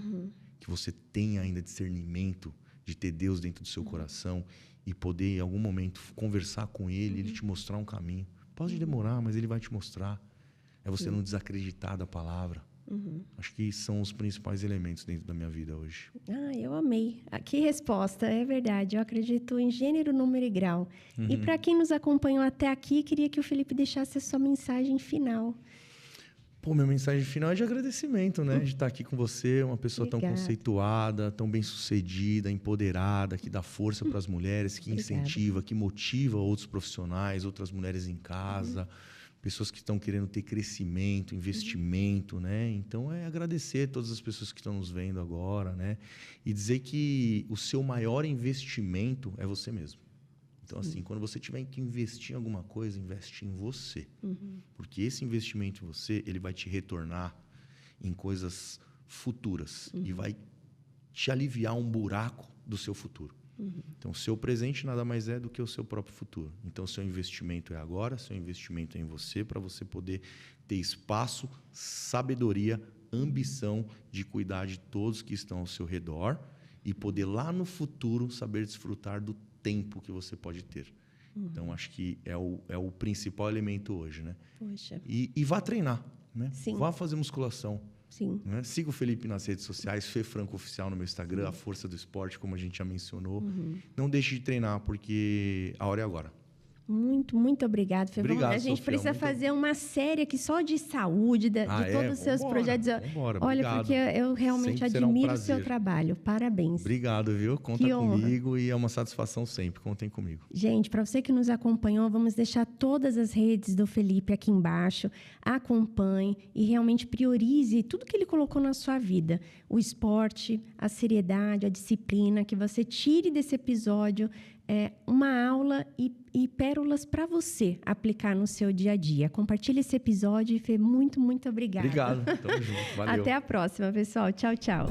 Que você tenha ainda discernimento de ter Deus dentro do seu coração e poder, em algum momento, conversar com Ele, Ele te mostrar um caminho. Pode demorar, mas Ele vai te mostrar. É você não desacreditar da palavra. Acho que são os principais elementos dentro da minha vida hoje. Eu amei. Que resposta, é verdade. Eu acredito em gênero, número e grau. E para quem nos acompanhou até aqui, queria que o Felipe deixasse a sua mensagem final. Minha mensagem final é de agradecimento, né? De estar aqui com você, uma pessoa tão conceituada, tão bem-sucedida, empoderada, que dá força para as mulheres, que incentiva, que motiva outros profissionais, outras mulheres em casa. Pessoas que estão querendo ter crescimento, investimento, né? Então, agradecer a todas as pessoas que estão nos vendo agora, né? E dizer que o seu maior investimento é você mesmo. Então, assim, quando você tiver que investir em alguma coisa, investe em você. Porque esse investimento em você, ele vai te retornar em coisas futuras e vai te aliviar um buraco do seu futuro. Então, o seu presente nada mais é do que o seu próprio futuro. Então, seu investimento é agora, seu investimento é em você, para você poder ter espaço, sabedoria, ambição de cuidar de todos que estão ao seu redor e poder lá no futuro saber desfrutar do tempo que você pode ter. Então, acho que é o principal elemento hoje, né? Poxa. E vá treinar, né? Sim. Vá fazer musculação. Sim. Né? Siga o Felipe nas redes sociais, Fê Franco Oficial no meu Instagram, A Força do Esporte, como a gente já mencionou. Não deixe de treinar, porque a hora é agora. Muito obrigado, Fê. Obrigado, a gente Sofia, precisa fazer uma série aqui só de saúde, de todos os seus projetos. Vambora, olha, obrigado. porque eu realmente Sempre será um admiro o prazer. seu trabalho. Parabéns. Obrigado, viu? Conta comigo e é uma satisfação sempre. Contem comigo. Gente, para você que nos acompanhou, vamos deixar todas as redes do Felipe aqui embaixo. Acompanhe e realmente priorize tudo que ele colocou na sua vida. O esporte, a seriedade, a disciplina, que você tire desse episódio uma aula e pérolas para você aplicar no seu dia a dia. Compartilhe esse episódio e Fê, muito obrigada. Obrigado. Tamo junto. Valeu. Até a próxima, pessoal. Tchau, tchau.